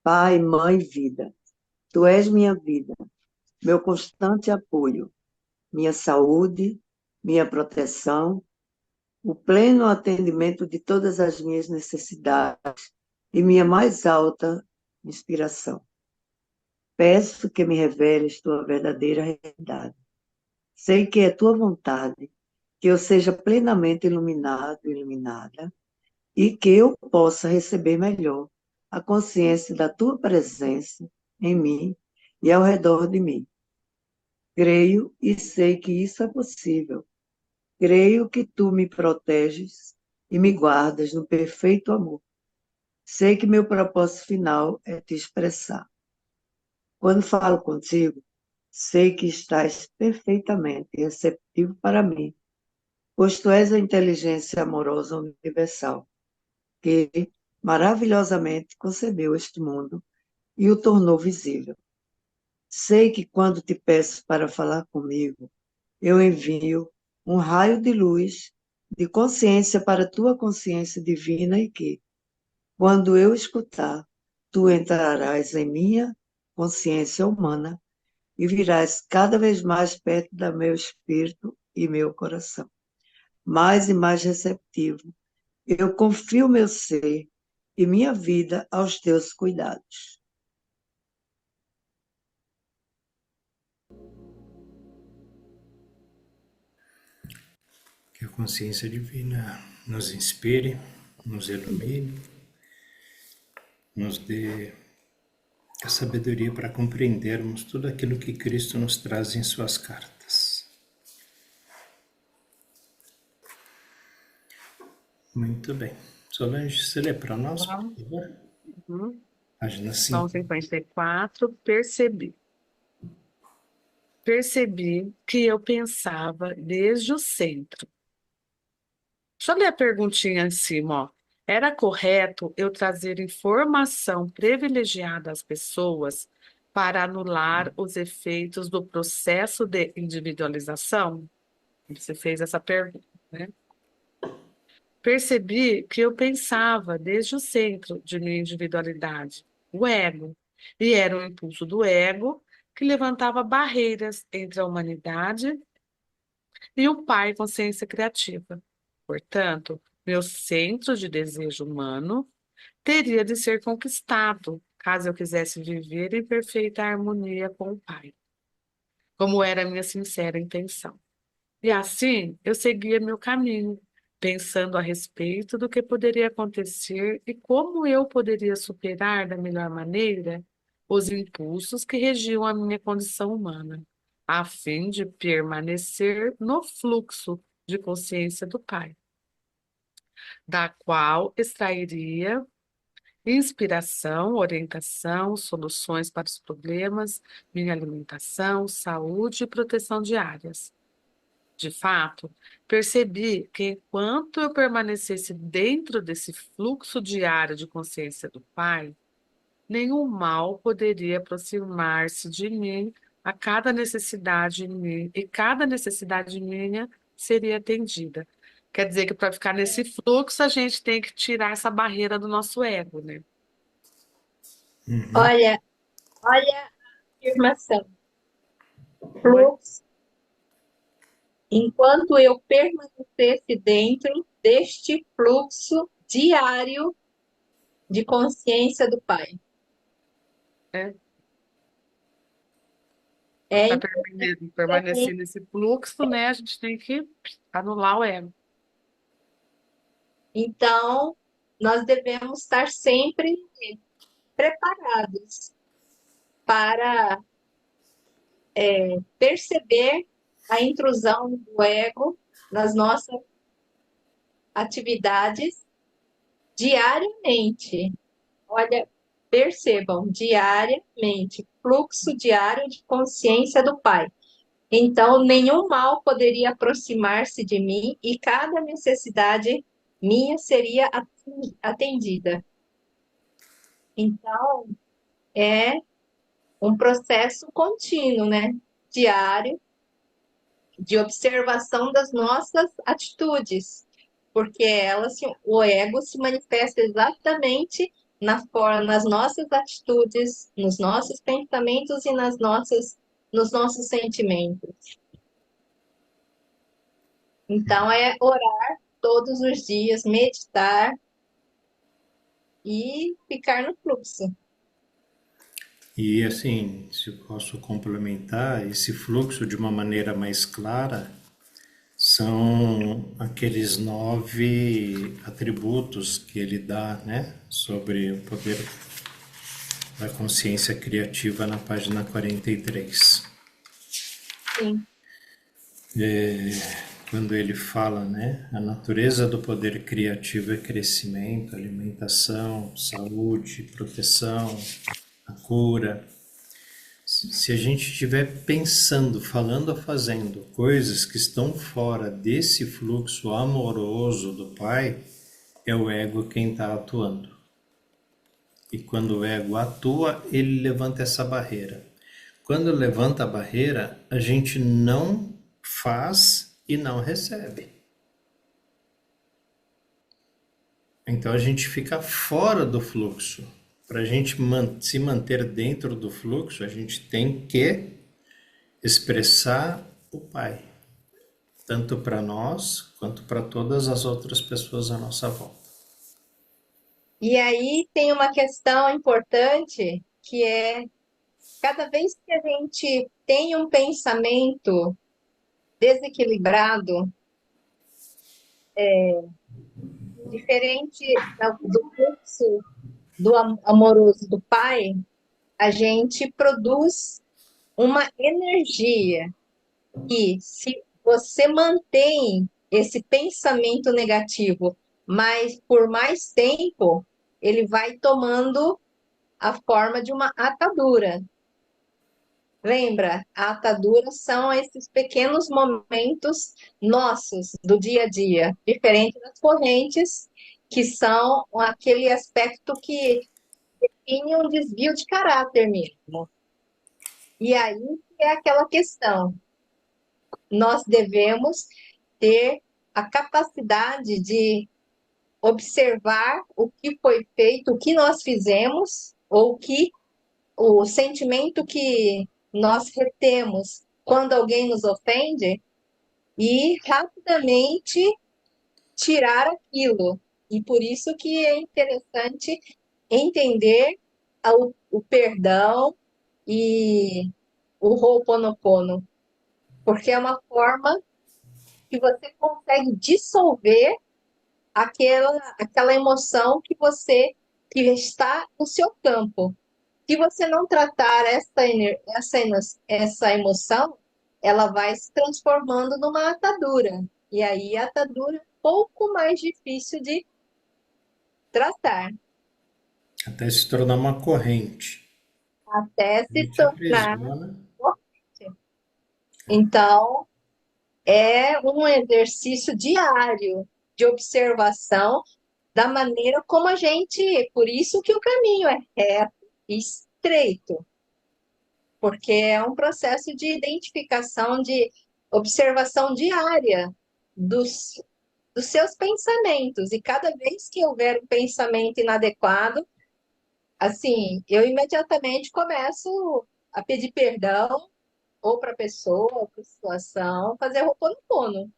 Pai, mãe, vida. Tu és minha vida, meu constante apoio, minha saúde, minha proteção, o pleno atendimento de todas as minhas necessidades e minha mais alta inspiração. Peço que me reveles tua verdadeira realidade. Sei que é tua vontade que eu seja plenamente iluminado, iluminada, e que eu possa receber melhor a consciência da tua presença em mim e ao redor de mim. Creio e sei que isso é possível. Creio que tu me proteges e me guardas no perfeito amor. Sei que meu propósito final é te expressar. Quando falo contigo, sei que estás perfeitamente receptivo para mim, pois tu és a inteligência amorosa universal, que maravilhosamente concebeu este mundo e o tornou visível. Sei que quando te peço para falar comigo, eu envio um raio de luz, de consciência para a tua consciência divina e que, quando eu escutar, tu entrarás em minha consciência humana e virás cada vez mais perto do meu espírito e meu coração, mais e mais receptivo. Eu confio meu ser e minha vida aos teus cuidados. Que a consciência divina nos inspire, nos ilumine, nos dê a sabedoria para compreendermos tudo aquilo que Cristo nos traz em suas cartas. Muito bem. Solange, você lê para nós, por Vamos. favor? Uhum. Página São 5. 54. Percebi. Percebi que eu pensava desde o centro. Deixa eu ler a perguntinha em cima, ó. Era correto eu trazer informação privilegiada às pessoas para anular os efeitos do processo de individualização? Você fez essa pergunta, né? Percebi que eu pensava desde o centro de minha individualidade, o ego, e era o impulso do ego que levantava barreiras entre a humanidade e o Pai Consciência Criativa. Portanto, meu centro de desejo humano teria de ser conquistado, caso eu quisesse viver em perfeita harmonia com o Pai, como era a minha sincera intenção. E assim eu seguia meu caminho, pensando a respeito do que poderia acontecer e como eu poderia superar da melhor maneira os impulsos que regiam a minha condição humana, a fim de permanecer no fluxo de consciência do Pai, da qual extrairia inspiração, orientação, soluções para os problemas, minha alimentação, saúde e proteção diárias. De fato, percebi que enquanto eu permanecesse dentro desse fluxo diário de consciência do Pai, nenhum mal poderia aproximar-se de mim a cada necessidade minha, e cada necessidade minha seria atendida. Quer dizer que para ficar nesse fluxo, a gente tem que tirar essa barreira do nosso ego, né? Olha, olha a afirmação. Oi? Fluxo, enquanto eu permanecesse dentro deste fluxo diário de consciência do Pai. É, É para importante permanecer nesse fluxo, né, a gente tem que anular o ego. Então, nós devemos estar sempre preparados para perceber a intrusão do ego nas nossas atividades diariamente. Olha, percebam, diariamente, fluxo diário de consciência do Pai. Então, nenhum mal poderia aproximar-se de mim e cada necessidade minha seria atendida. Então, é um processo contínuo, né? Diário, de observação das nossas atitudes, porque o ego se manifesta exatamente nas nossas atitudes, nos nossos pensamentos e nos nossos sentimentos. Então, é orar todos os dias, meditar e ficar no fluxo. E assim, se eu posso complementar, esse fluxo de uma maneira mais clara são aqueles 9 atributos que ele dá, né, sobre o poder da consciência criativa na página 43. Sim. Quando ele fala, né, a natureza do poder criativo é crescimento, alimentação, saúde, proteção, a cura. Se a gente estiver pensando, falando ou fazendo coisas que estão fora desse fluxo amoroso do Pai, é o ego quem está atuando. E quando o ego atua, ele levanta essa barreira. Quando levanta a barreira, a gente não faz e não recebe. Então a gente fica fora do fluxo. Para a gente se manter dentro do fluxo, a gente tem que expressar o Pai, tanto para nós quanto para todas as outras pessoas à nossa volta. E aí tem uma questão importante que é cada vez que a gente tem um pensamento desequilibrado, diferente do fluxo do amoroso do Pai, a gente produz uma energia que, se você mantém esse pensamento negativo, mas por mais tempo, ele vai tomando a forma de uma atadura. Lembra? A atadura são esses pequenos momentos nossos do dia a dia, diferente das correntes, que são aquele aspecto que define um desvio de caráter mesmo. E aí é aquela questão. Nós devemos ter a capacidade de observar o que foi feito, o que nós fizemos, ou o sentimento que nós retemos quando alguém nos ofende e rapidamente tirar aquilo. E por isso que é interessante entender o perdão e o Ho'oponopono, porque é uma forma que você consegue dissolver aquela emoção que está no seu campo. Se você não tratar essa emoção, ela vai se transformando numa atadura. E aí a atadura é um pouco mais difícil de tratar, Até se tornar uma corrente. até A se gente tornar aprisiona. forte. Então, é um exercício diário de observação da maneira como a gente. Por isso que o caminho é reto e estreito, porque é um processo de identificação, de observação diária dos seus pensamentos. E cada vez que houver um pensamento inadequado, assim, eu imediatamente começo a pedir perdão, ou para a pessoa, ou para a situação, fazer Ho'oponopono.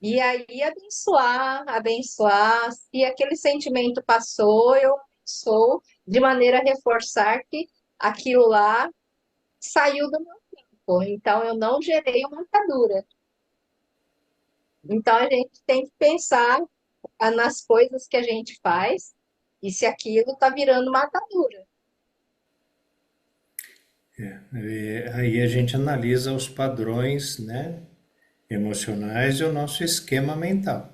E aí abençoar. Se aquele sentimento passou, eu abençoo de maneira a reforçar que aquilo lá saiu do meu corpo. Então, eu não gerei uma atadura. Então, a gente tem que pensar nas coisas que a gente faz e se aquilo está virando uma atadura. Aí a gente analisa os padrões, né, emocionais e o nosso esquema mental.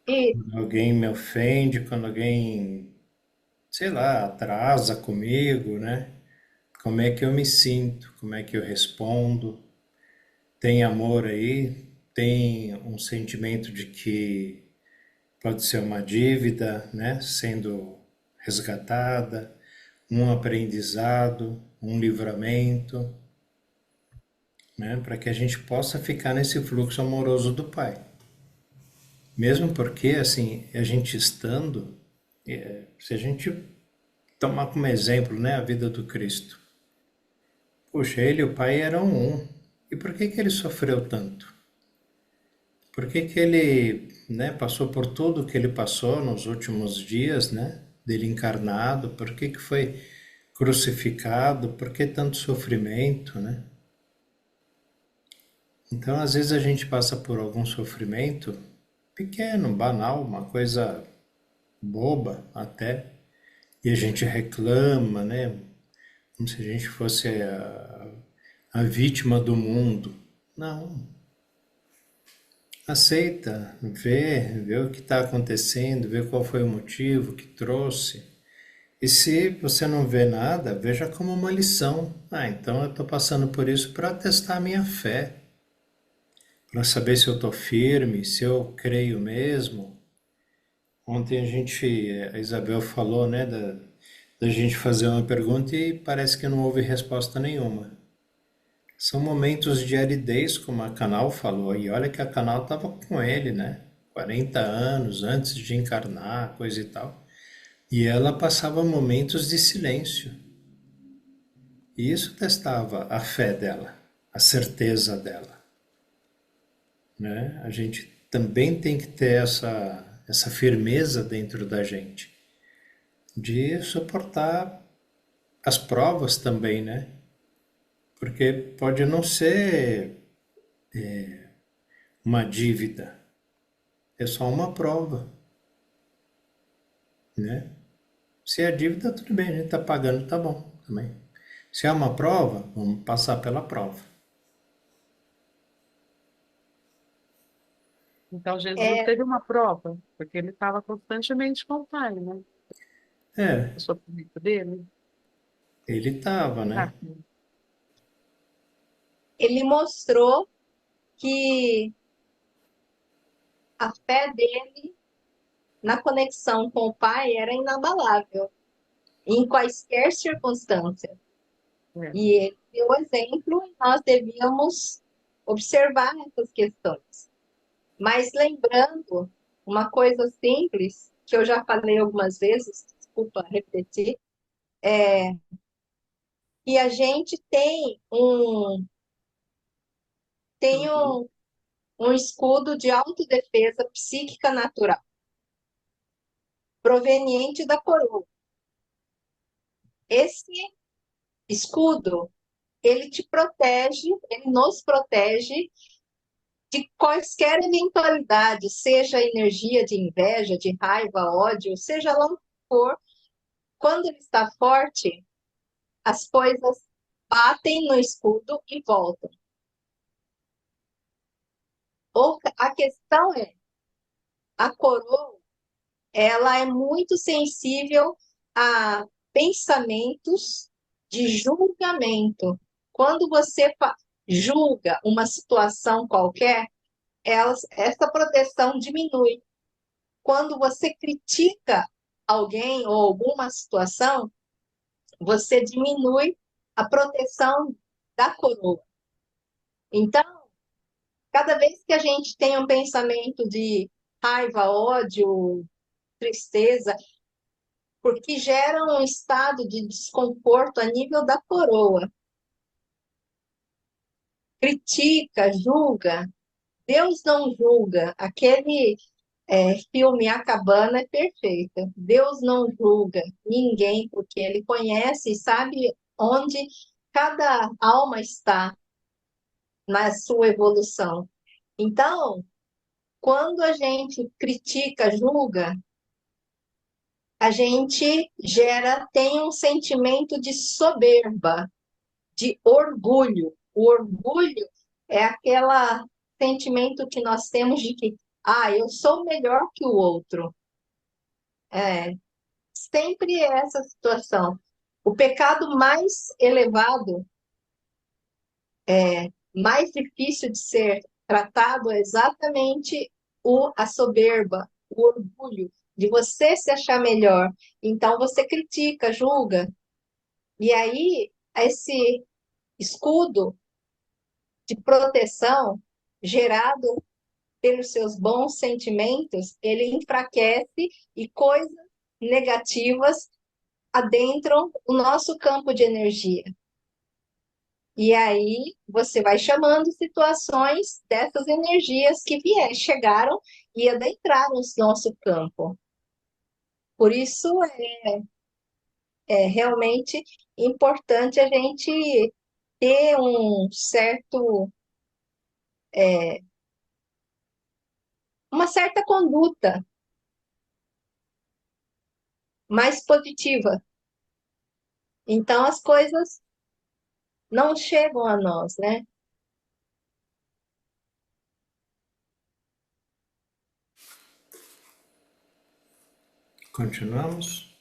E Quando alguém me ofende, quando alguém, sei lá, atrasa comigo, né? Como é que eu me sinto? Como é que eu respondo? Tem amor aí? Tem um sentimento de que pode ser uma dívida, né, sendo resgatada, um aprendizado, um livramento, né, para que a gente possa ficar nesse fluxo amoroso do Pai. Mesmo porque, assim, a gente estando Se a gente tomar como exemplo, né, a vida do Cristo. Puxa, ele e o Pai eram um. E por que que ele sofreu tanto? Por que que ele, né, passou por tudo que ele passou nos últimos dias, né, dele encarnado? Por que que foi crucificado? Por que tanto sofrimento, né? Então, às vezes a gente passa por algum sofrimento pequeno, banal, uma coisa boba até, e a gente reclama, né? Como se a gente fosse a vítima do mundo. Não. Aceita, vê o que está acontecendo, vê qual foi o motivo que trouxe. E se você não vê nada, veja como uma lição. Ah, então eu estou passando por isso para testar a minha fé, para saber se eu estou firme, se eu creio mesmo. Ontem a Isabel falou, né, da gente fazer uma pergunta e parece que não houve resposta nenhuma. São momentos de aridez, como a Canal falou, e olha que a Canal estava com ele, né? 40 anos antes de encarnar, coisa e tal. E ela passava momentos de silêncio. E isso testava a fé dela, a certeza dela, né? A gente também tem que ter essa firmeza dentro da gente, de suportar as provas também, né? Porque pode não ser uma dívida, é só uma prova, né? Se é dívida, tudo bem, a gente está pagando, tá bom também. Se é uma prova, vamos passar pela prova. Então, Jesus É, teve uma prova, porque ele estava constantemente com o Pai, né? É, O sofrimento dele. ele estava, né? Ah, ele mostrou que a fé dele na conexão com o Pai era inabalável, em quaisquer circunstâncias. é. E ele deu exemplo e nós devíamos observar essas questões. Mas lembrando uma coisa simples, que eu já falei algumas vezes, desculpa repetir, que a gente tem um escudo de autodefesa psíquica natural, proveniente da coroa. Esse escudo, ele te protege, ele nos protege de quaisquer eventualidade, seja energia de inveja, de raiva, ódio, seja lá o que for, quando ele está forte, as coisas batem no escudo e voltam. A questão é, a coroa, ela é muito sensível a pensamentos de julgamento. Quando você julga uma situação qualquer, essa proteção diminui. Quando você critica alguém ou alguma situação, você diminui a proteção da coroa. Então, cada vez que a gente tem um pensamento de raiva, ódio, tristeza, porque gera um estado de desconforto a nível da coroa, critica, julga, Deus não julga. Aquele filme A Cabana é perfeito. Deus não julga ninguém, porque ele conhece e sabe onde cada alma está na sua evolução. Então, quando a gente critica, julga, a gente tem um sentimento de soberba, de orgulho. O orgulho é aquele sentimento que nós temos de que, eu sou melhor que o outro. É, sempre é essa situação. O pecado mais elevado, mais difícil de ser tratado é exatamente a soberba, o orgulho, de você se achar melhor. Então você critica, julga. E aí, esse escudo de proteção gerado pelos seus bons sentimentos, ele enfraquece e coisas negativas adentram o nosso campo de energia. E aí você vai chamando situações dessas energias que chegaram e adentraram o nosso campo. Por isso é realmente importante a gente ter uma certa conduta mais positiva. Então as coisas não chegam a nós, né? Continuamos?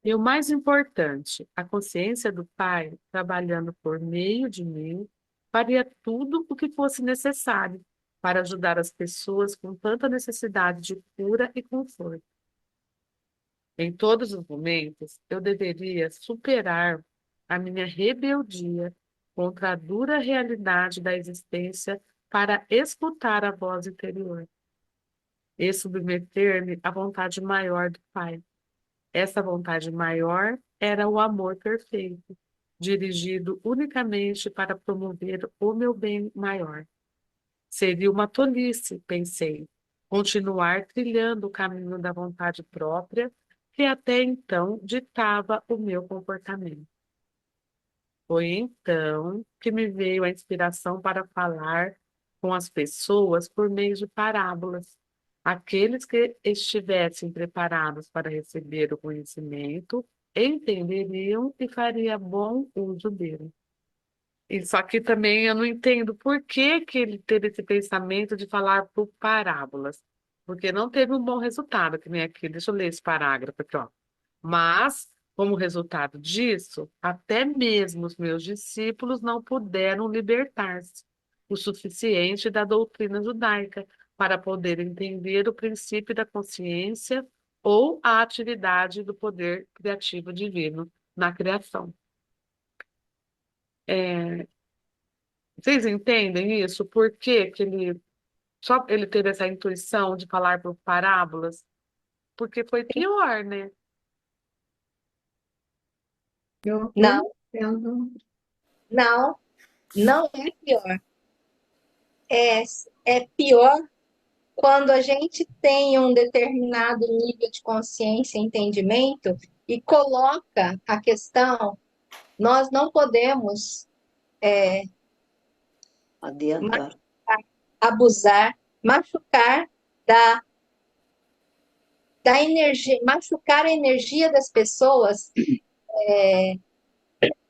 E o mais importante, a consciência do Pai, trabalhando por meio de mim, faria tudo o que fosse necessário para ajudar as pessoas com tanta necessidade de cura e conforto. Em todos os momentos, eu deveria superar a minha rebeldia contra a dura realidade da existência para escutar a voz interior e submeter-me à vontade maior do Pai. Essa vontade maior era o amor perfeito, dirigido unicamente para promover o meu bem maior. Seria uma tolice, pensei, continuar trilhando o caminho da vontade própria que até então ditava o meu comportamento. Foi então que me veio a inspiração para falar com as pessoas por meio de parábolas. Aqueles que estivessem preparados para receber o conhecimento entenderiam e faria bom uso dele. Isso aqui também eu não entendo por que que ele teve esse pensamento de falar por parábolas. Porque não teve um bom resultado, que nem aqui. Deixa eu ler esse parágrafo aqui, ó. Mas, como resultado disso, até mesmo os meus discípulos não puderam libertar-se o suficiente da doutrina judaica para poder entender o princípio da consciência ou a atividade do poder criativo divino na criação. É, vocês entendem isso? Por que que ele teve essa intuição de falar por parábolas? Porque foi pior, né? Eu Não, entendo. não, não é pior. É pior quando a gente tem um determinado nível de consciência e entendimento e coloca a questão, nós não podemos Adiantar. abusar, machucar da energia, machucar a energia das pessoas,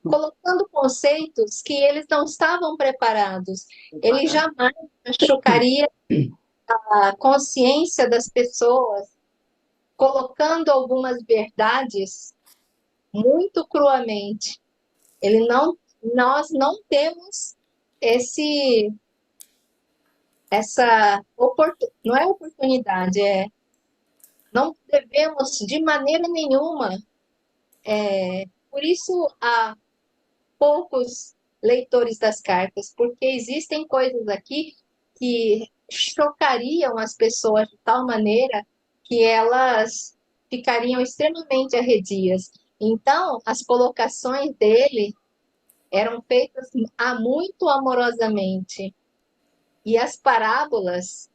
colocando conceitos que eles não estavam preparados. Ele jamais machucaria a consciência das pessoas, colocando algumas verdades muito cruamente. Nós não temos essa não é oportunidade, não devemos de maneira nenhuma. Por isso há poucos leitores das cartas, porque existem coisas aqui que chocariam as pessoas de tal maneira que elas ficariam extremamente arredias. Então, as colocações dele eram feitas muito amorosamente. E as parábolas,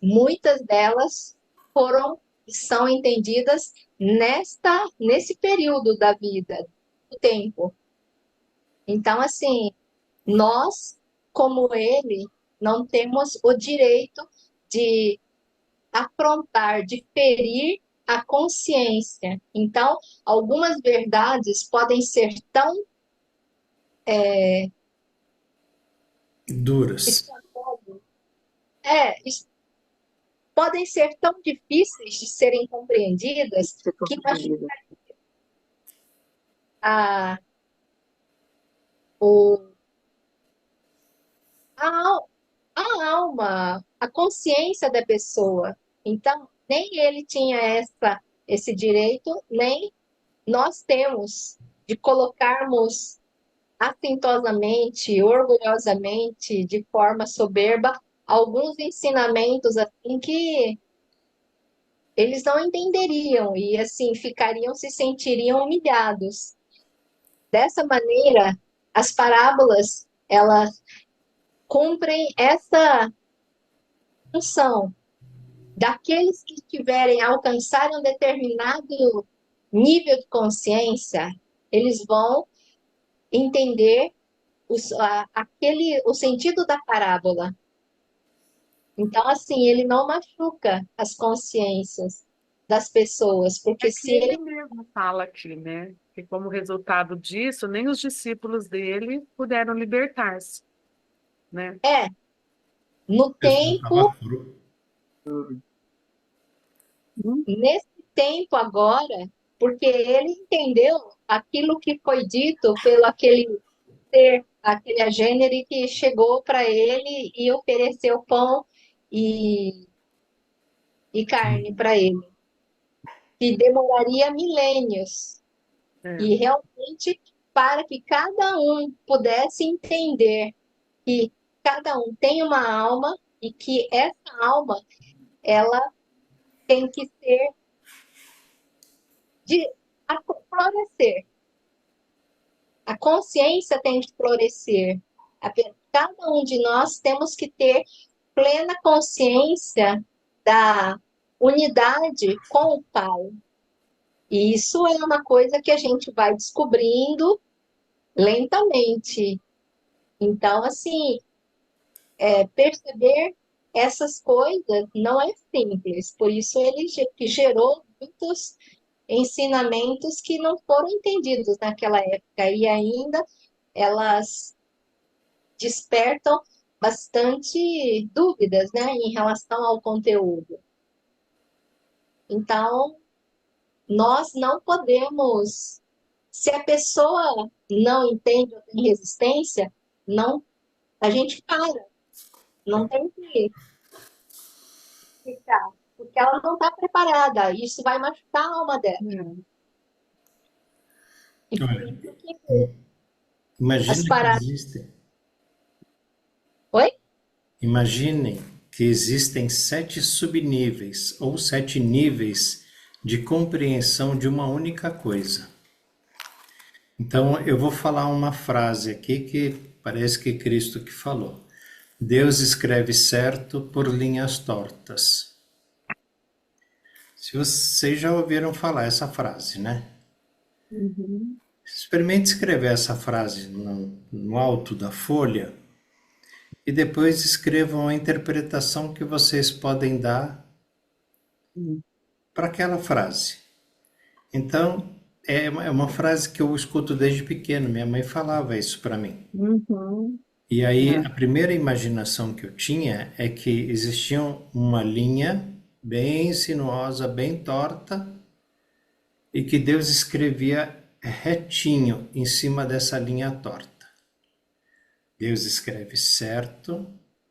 muitas delas são entendidas nesse período da vida, do tempo. Então, assim, nós, como ele, não temos o direito de afrontar, de ferir a consciência. Então, algumas verdades podem ser tão Duras. podem ser tão difíceis de serem compreendidas que a, o, a alma, a consciência da pessoa. Então, nem ele tinha esse direito, nem nós temos de colocarmos assintosamente, orgulhosamente, de forma soberba, alguns ensinamentos assim que eles não entenderiam e assim se sentiriam humilhados. Dessa maneira, as parábolas, elas cumprem essa função daqueles que tiverem alcançado um determinado nível de consciência, eles vão entender o sentido da parábola. Então, assim, ele não machuca as consciências das pessoas, porque se Ele ele mesmo fala aqui, né? Que como resultado disso, nem os discípulos dele puderam libertar-se, né? no Jesus estava tempo, fru. nesse tempo agora, porque ele entendeu aquilo que foi dito pelo aquele ser, aquele agênere que chegou para ele e ofereceu pão e, e carne para ele, que demoraria milênios. É. E realmente, para que cada um pudesse entender que cada um tem uma alma e que essa alma, ela tem que ser de florescer. A consciência tem que florescer. Cada um de nós temos que ter plena consciência da unidade com o Pai. E isso é uma coisa que a gente vai descobrindo lentamente. Então, assim, perceber essas coisas não é simples. Por isso ele gerou muitos ensinamentos que não foram entendidos naquela época e ainda elas despertam bastante dúvidas, né, em relação ao conteúdo. Então, nós não podemos, se a pessoa não entende ou tem resistência, não, a gente para, não tem que ficar, porque ela não está preparada, isso vai machucar a alma dela. E por Olha, isso que as imagina que paradas. existem, Oi? imaginem que existem 7 subníveis ou 7 níveis de compreensão de uma única coisa. Então, eu vou falar uma frase aqui que parece que Cristo que falou. Deus escreve certo por linhas tortas. Se vocês já ouviram falar essa frase, né? Experimente escrever essa frase no alto da folha e depois escrevam a interpretação que vocês podem dar para aquela frase. Então, é uma frase que eu escuto desde pequeno, minha mãe falava isso para mim. E aí, a primeira imaginação que eu tinha é que existia uma linha bem sinuosa, bem torta, e que Deus escrevia retinho em cima dessa linha torta. Deus escreve certo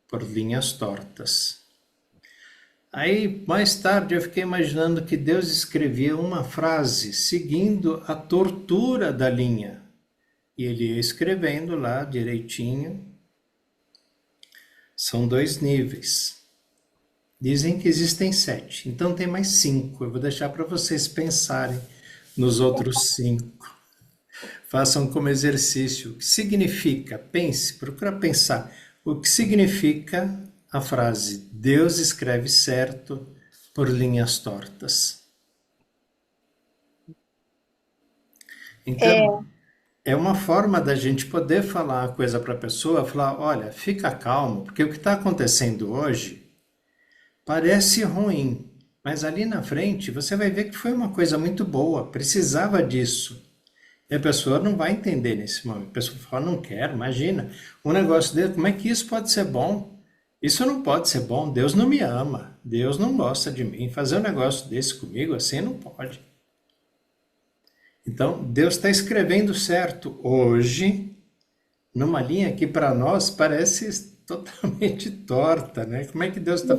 por linhas tortas. Aí, mais tarde, eu fiquei imaginando que Deus escrevia uma frase seguindo a tortura da linha. E ele ia escrevendo lá direitinho. São 2 níveis. Dizem que existem 7, então tem mais 5. Eu vou deixar para vocês pensarem nos outros 5. Façam como exercício. O que significa? Pense, procura pensar. O que significa a frase Deus escreve certo por linhas tortas? Então, é uma forma da gente poder falar a coisa para a pessoa, falar, olha, fica calmo, porque o que está acontecendo hoje parece ruim, mas ali na frente você vai ver que foi uma coisa muito boa, precisava disso. E a pessoa não vai entender nesse momento. A pessoa fala, não quero, imagina, um negócio desse, como é que isso pode ser bom? Isso não pode ser bom, Deus não me ama, Deus não gosta de mim, fazer um negócio desse comigo assim não pode. Então, Deus está escrevendo certo hoje, numa linha que para nós parece totalmente torta, né? Como é que Deus está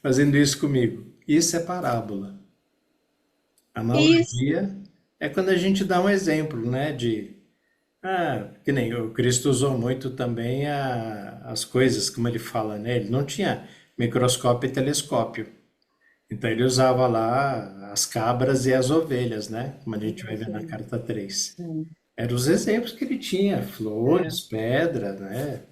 fazendo isso comigo? Isso é parábola. Isso, Analogia é quando a gente dá um exemplo, né? De Que nem o Cristo usou muito também as coisas, como ele fala, né? Ele não tinha microscópio e telescópio. Então ele usava lá as cabras e as ovelhas, né? Como a gente vai ver na Sim, carta 3. sim. Eram os exemplos que ele tinha, É, flores, pedra, né?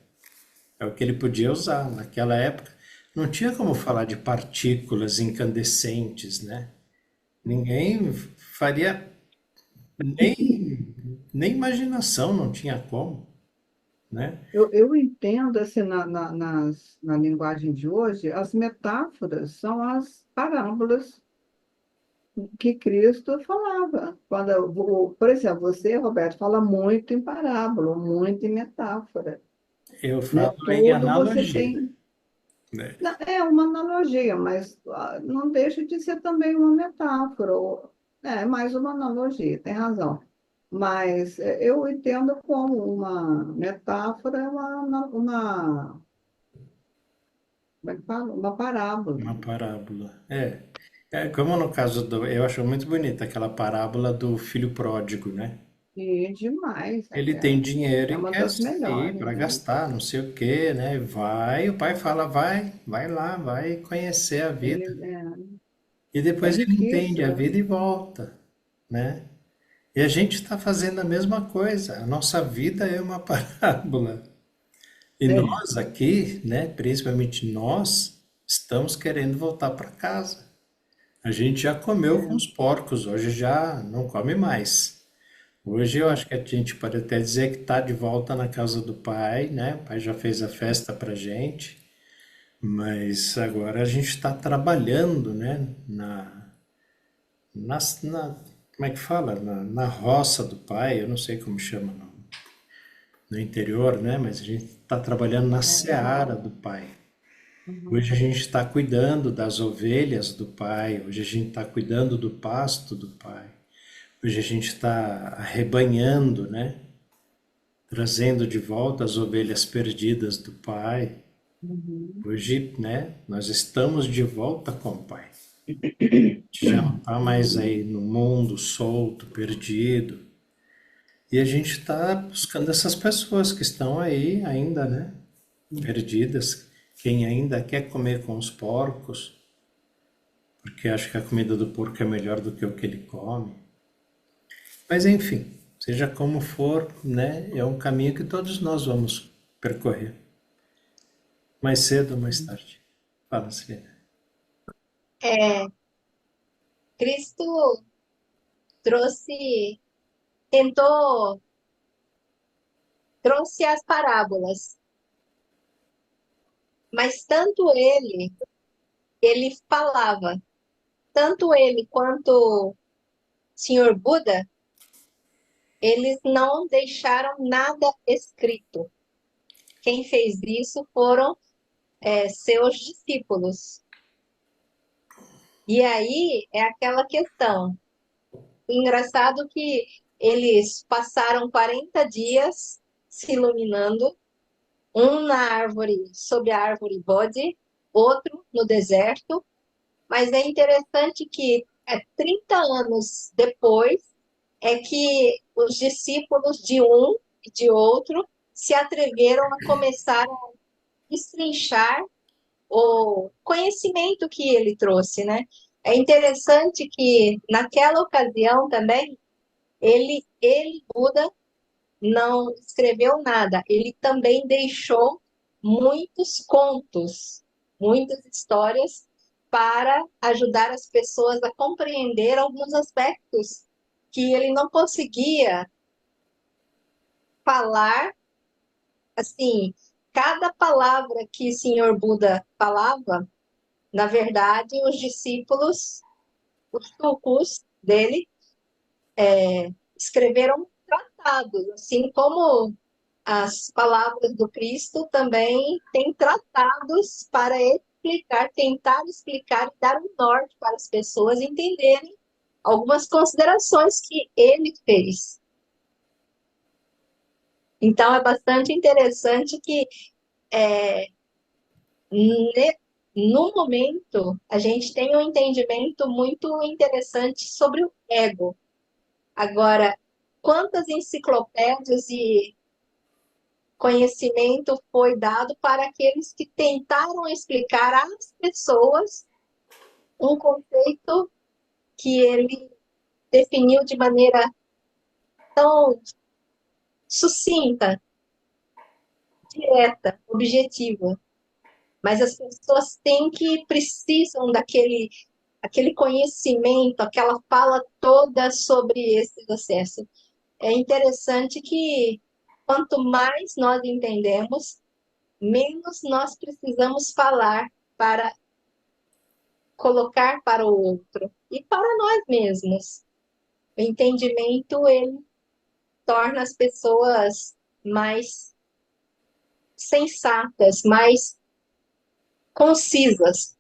É o que ele podia usar. Naquela época não tinha como falar de partículas incandescentes, né? Ninguém faria nem imaginação, não tinha como, né? eu entendo, assim, na linguagem de hoje, as metáforas são as parábolas que Cristo falava. Por exemplo, você, Roberto, fala muito em parábola, muito em metáfora, Eu né? falo em Tudo você analogia, tem. né? É uma analogia, mas não deixa de ser também uma metáfora. É mais uma analogia, tem razão. Mas eu entendo como uma metáfora, como é que fala? Uma parábola. Uma parábola. Como no caso do. Eu acho muito bonita aquela parábola do filho pródigo, né? E é demais Ele tem aquela. dinheiro É e uma quer das sair melhores, para né? gastar, não sei o quê, né? Vai, o pai fala, vai lá, vai conhecer a vida. Ele E é depois ele entende a riquíssimo. vida e volta, né? E a gente está fazendo a mesma coisa. A nossa vida é uma parábola. E É, nós aqui, né, principalmente nós, estamos querendo voltar para casa. A gente já comeu com é. os porcos, hoje já não come mais. Hoje eu acho que a gente pode até dizer que está de volta na casa do pai, né? O pai já fez a festa para gente, mas agora a gente está trabalhando, né? Como é que fala? Na roça do pai, eu não sei como chama no interior, né? Mas a gente está trabalhando na seara Não. do pai. Uhum. Hoje a gente está cuidando das ovelhas do pai, hoje a gente está cuidando do pasto do pai. Hoje a gente está arrebanhando, né? Trazendo de volta as ovelhas perdidas do Pai. Uhum. Hoje, né? Nós estamos de volta com o Pai. A gente já não está mais Uhum. aí no mundo solto, perdido. E a gente está buscando essas pessoas que estão aí ainda, né? Perdidas. Quem ainda quer comer com os porcos, porque acha que a comida do porco é melhor do que o que ele come. Mas enfim, seja como for, né, é um caminho que todos nós vamos percorrer, mais cedo ou mais tarde. Fala, Celina. É, Cristo trouxe, tentou, trouxe as parábolas, mas ele falava, tanto ele quanto o Senhor Buda, eles não deixaram nada escrito. Quem fez isso foram seus discípulos. E aí é aquela questão. Engraçado que eles passaram 40 dias se iluminando, um na árvore, sob a árvore Bodhi, outro no deserto, mas é interessante que 30 anos depois é que os discípulos de um e de outro se atreveram a começar a destrinchar o conhecimento que ele trouxe, né? É interessante que naquela ocasião também Buda, não escreveu nada. Ele também deixou muitos contos, muitas histórias para ajudar as pessoas a compreender alguns aspectos que ele não conseguia falar assim. Cada palavra que o Senhor Buda falava, na verdade, os discípulos, os tulkus dele, escreveram tratados, assim como as palavras do Cristo também têm tratados para explicar, tentar explicar e dar um norte para as pessoas entenderem algumas considerações que ele fez. Então, é bastante interessante que, no momento, a gente tem um entendimento muito interessante sobre o ego. Agora, quantas enciclopédias e conhecimento foi dado para aqueles que tentaram explicar às pessoas um conceito que ele definiu de maneira tão sucinta, direta, objetiva. Mas as pessoas precisam aquele conhecimento, aquela fala toda sobre esse processo. É interessante que quanto mais nós entendemos, menos nós precisamos falar para colocar para o outro e para nós mesmos. O entendimento, ele torna as pessoas mais sensatas, mais concisas.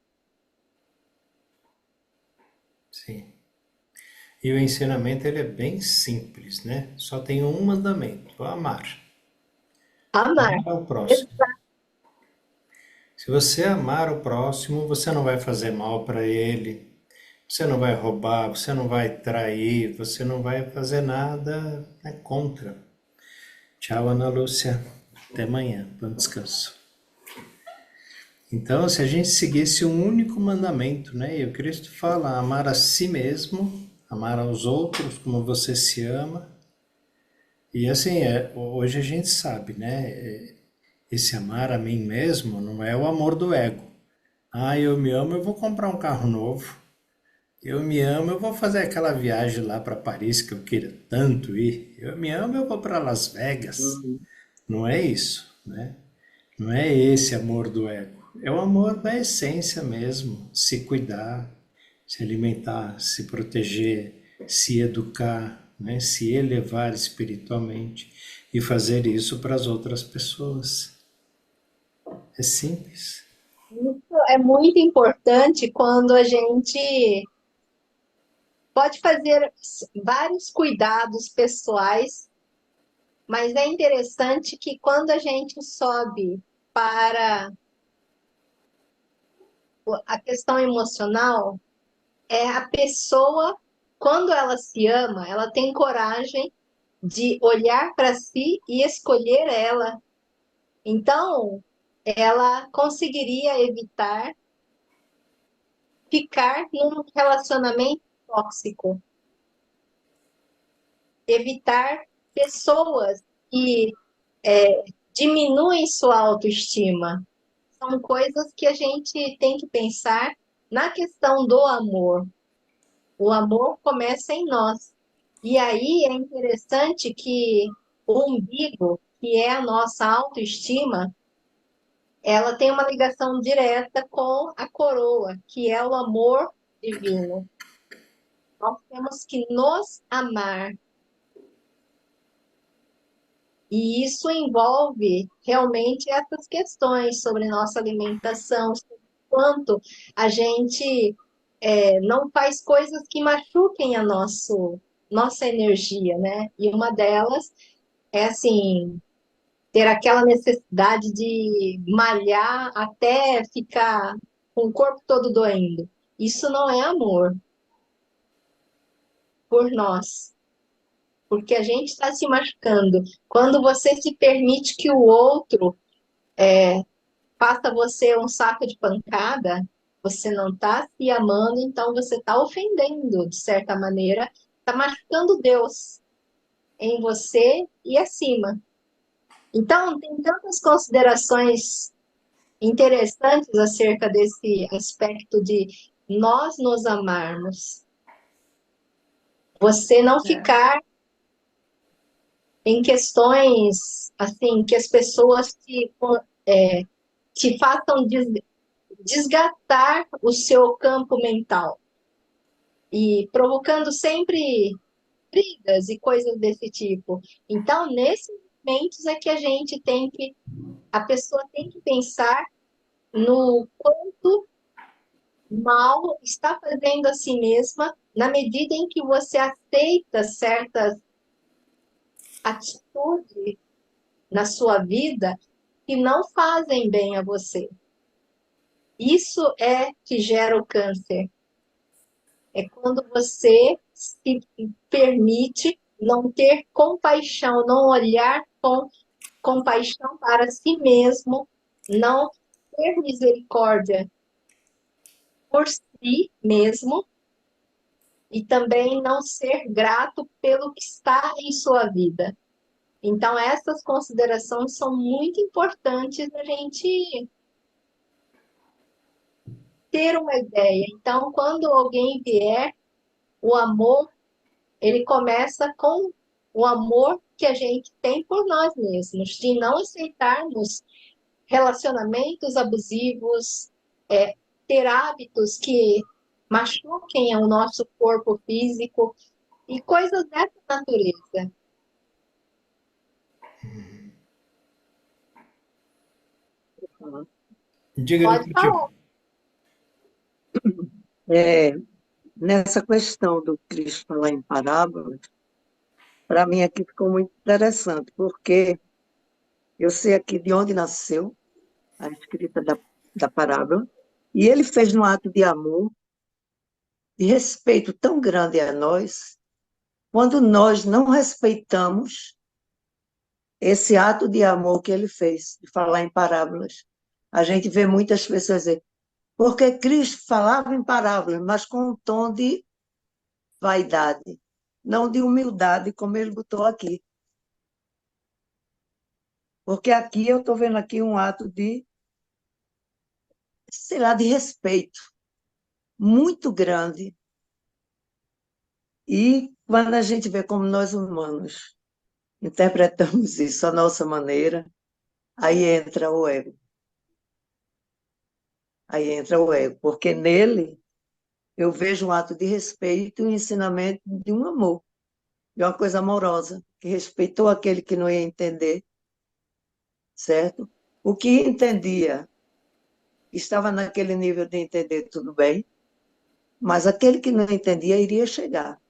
Sim. E o ensinamento ele é bem simples, né? Só tem um mandamento: amar. Amar. Amar ao próximo. Se você amar o próximo, você não vai fazer mal para ele, você não vai roubar, você não vai trair, você não vai fazer nada contra. Tchau, Ana Lúcia. Até amanhã. Bom descanso. Então, se a gente seguisse um único mandamento, né? E o Cristo fala: amar a si mesmo, amar aos outros como você se ama. E assim, hoje a gente sabe, né? Esse amar a mim mesmo não é o amor do ego. Ah, eu me amo, eu vou comprar um carro novo. Eu me amo, eu vou fazer aquela viagem lá para Paris que eu queria tanto ir. Eu me amo, eu vou para Las Vegas. Não é isso, né? Não é esse amor do ego. É o amor da essência mesmo. Se cuidar, se alimentar, se proteger, se educar, né? Se elevar espiritualmente e fazer isso para as outras pessoas. É simples. Isso é muito importante quando a gente pode fazer vários cuidados pessoais, mas é interessante que quando a gente sobe para a questão emocional, a pessoa, quando ela se ama, ela tem coragem de olhar para si e escolher ela. Então, ela conseguiria evitar ficar num relacionamento tóxico, evitar pessoas que diminuem sua autoestima. São coisas que a gente tem que pensar na questão do amor. O amor começa em nós. E aí é interessante que o umbigo, que é a nossa autoestima, ela tem uma ligação direta com a coroa, que é o amor divino. Nós temos que nos amar. E isso envolve realmente essas questões sobre nossa alimentação, sobre quanto a gente não faz coisas que machuquem a nossa energia, né? E uma delas é assim, ter aquela necessidade de malhar até ficar com o corpo todo doendo. Isso não é amor por nós, porque a gente está se machucando. Quando você se permite que o outro faça você um saco de pancada, você não está se amando, então você está ofendendo, de certa maneira, está machucando Deus em você e acima. Então, tem tantas considerações interessantes acerca desse aspecto de nós nos amarmos. Você não ficar em questões assim que as pessoas te façam desgastar o seu campo mental e provocando sempre brigas e coisas desse tipo. Então, nesses momentos é que a pessoa tem que pensar no quanto mal está fazendo a si mesma, na medida em que você aceita certas atitudes na sua vida que não fazem bem a você. Isso é que gera o câncer. É quando você se permite não ter compaixão, não olhar com compaixão para si mesmo, não ter misericórdia por si mesmo e também não ser grato pelo que está em sua vida. Então, essas considerações são muito importantes a gente ter uma ideia. Então, quando alguém vier, o amor, ele começa com o amor que a gente tem por nós mesmos, de não aceitarmos relacionamentos abusivos, ter hábitos que machuquem o nosso corpo físico e coisas dessa natureza. Diga, Pode Nicotinho. falar. Nessa questão do Cristo falar em parábolas, para mim aqui ficou muito interessante, porque eu sei aqui de onde nasceu a escrita da parábola, e ele fez um ato de amor, de respeito tão grande a nós, quando nós não respeitamos esse ato de amor que ele fez, de falar em parábolas. A gente vê muitas pessoas dizer, porque Cristo falava em parábolas, mas com um tom de vaidade, não de humildade, como ele botou aqui. Porque aqui eu estou vendo aqui um ato de, sei lá, de respeito muito grande. E quando a gente vê como nós humanos interpretamos isso à nossa maneira, aí entra o ego. Aí entra o ego, porque nele eu vejo um ato de respeito e um ensinamento de um amor, de uma coisa amorosa, que respeitou aquele que não ia entender, certo? O que entendia estava naquele nível de entender tudo bem, mas aquele que não entendia iria chegar,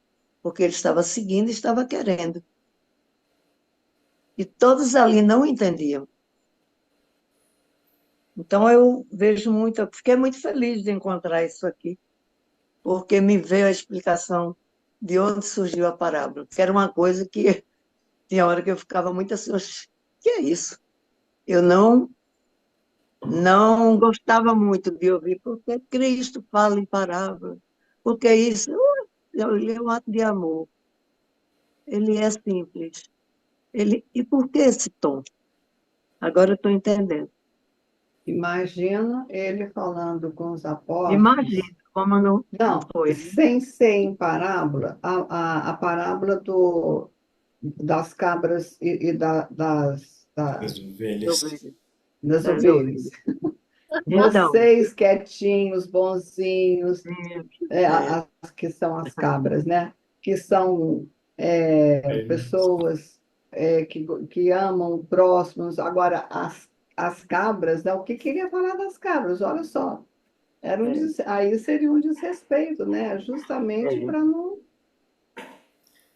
porque ele estava seguindo e estava querendo. E todos ali não entendiam. Então eu vejo muito, eu fiquei muito feliz de encontrar isso aqui, porque me veio a explicação de onde surgiu a parábola, que era uma coisa que tinha hora que eu ficava muito assim, "Oxe, que é isso?" Eu não gostava muito de ouvir, porque Cristo fala em parábola, porque isso ele é um ato de amor, ele é simples. E por que esse tom? Agora eu estou entendendo. Imagina ele falando com os apóstolos. Imagina como não Não, foi, né? sem ser em parábola, a parábola das cabras e As ovelhas. Sobre das das ovelhas. ovelhas. Então, Vocês quietinhos, bonzinhos, é, as que são as cabras, né? Que são pessoas que amam próximos. Agora, as cabras, né? O que queria falar das cabras? Olha só, é, aí seria um desrespeito, né? Justamente é. para não.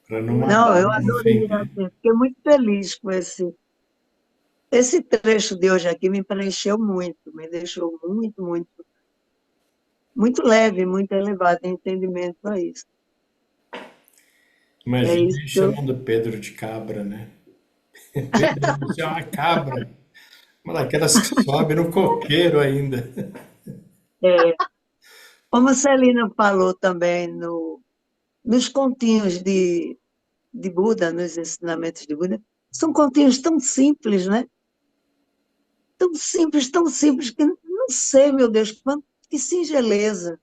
Para não Não, matar, eu não adorei, ofender. assim, fiquei muito feliz com esse trecho de hoje aqui, me preencheu muito, me deixou muito, muito, muito leve, muito elevado em entendimento a isso. É Imagina isso ele que eu... chamando Pedro de cabra, né? Pedro, você é uma cabra. Uma daquelas que sobe no coqueiro ainda. É, como a Celina falou também nos continhos de Buda, nos ensinamentos de Buda, são continhos tão simples, que não sei, meu Deus, que singeleza,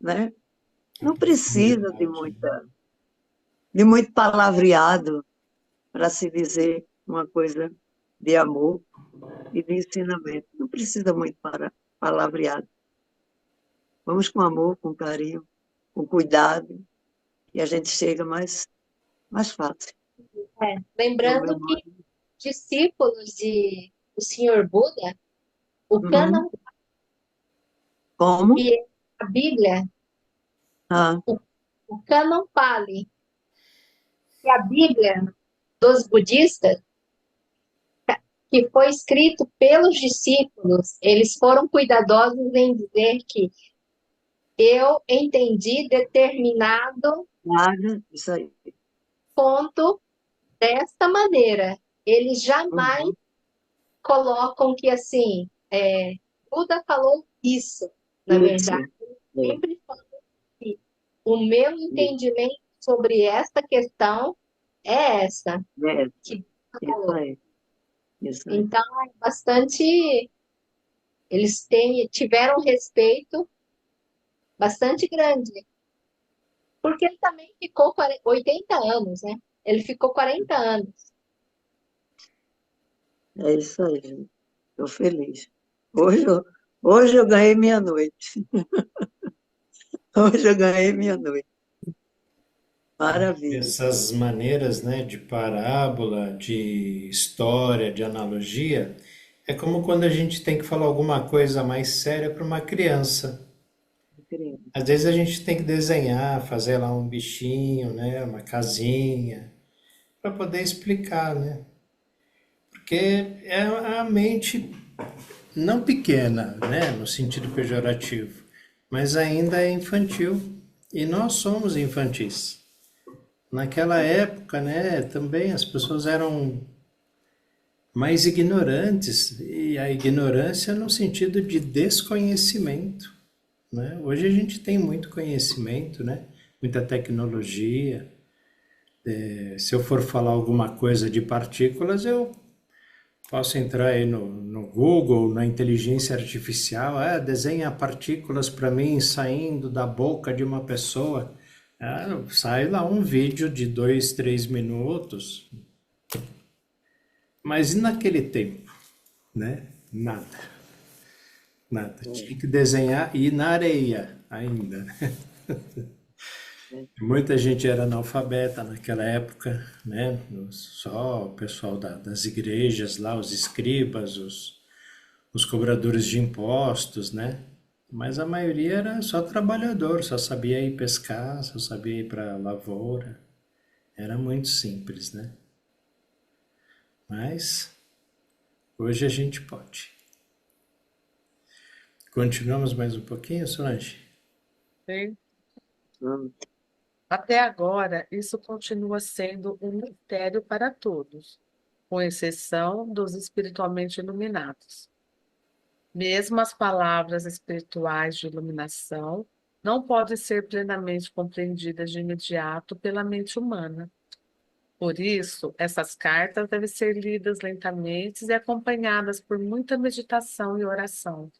né? A Não precisa profundidade, né? de muito palavreado para se dizer uma coisa de amor e de ensinamento. Não precisa muito para palavreado. Vamos com amor, com carinho, com cuidado, e a gente chega mais fácil. No meu Lembrando que modo. discípulos do Senhor Buda, o Uhum. Cânon, Como? que é a Bíblia, Ah, o Cânon Pali, que é a Bíblia dos budistas, que foi escrito pelos discípulos, eles foram cuidadosos em dizer que eu entendi determinado nada, isso aí. ponto desta maneira. Eles jamais colocam que assim, Buda falou isso. Na Isso. verdade, sempre falam que o meu entendimento sobre esta questão é essa É, que Buda isso falou. aí. Isso aí. Então, é bastante. Eles tiveram um respeito bastante grande. Porque ele também ficou 80 anos, né? Ele ficou 40 anos. É isso aí, gente. Estou feliz. Hoje eu ganhei minha noite. Hoje eu ganhei minha noite. Maravilha. Essas maneiras, né, de parábola, de história, de analogia, é como quando a gente tem que falar alguma coisa mais séria para uma criança. Incrível. Às vezes a gente tem que desenhar, fazer lá um bichinho, né, uma casinha, para poder explicar, né? Porque é a mente não pequena, né, no sentido pejorativo, mas ainda é infantil. E nós somos infantis. Naquela época, né, também as pessoas eram mais ignorantes, e a ignorância no sentido de desconhecimento, né? Hoje a gente tem muito conhecimento, né? Muita tecnologia. Se eu for falar alguma coisa de partículas, eu posso entrar aí no Google, na inteligência artificial, desenha partículas para mim saindo da boca de uma pessoa. Sai lá um vídeo de 2, 3 minutos, mas e naquele tempo, né? Nada, nada. Tinha que desenhar e na areia ainda. Muita gente era analfabeta naquela época, né? Só o pessoal das igrejas lá, os escribas, os cobradores de impostos, né? Mas a maioria era só trabalhador, só sabia ir pescar, só sabia ir para a lavoura. Era muito simples, né? Mas hoje a gente pode. Continuamos mais um pouquinho, Solange? Sim. Hum, Até agora, isso continua sendo um mistério para todos, com exceção dos espiritualmente iluminados. Mesmo as palavras espirituais de iluminação não podem ser plenamente compreendidas de imediato pela mente humana. Por isso, essas cartas devem ser lidas lentamente e acompanhadas por muita meditação e oração,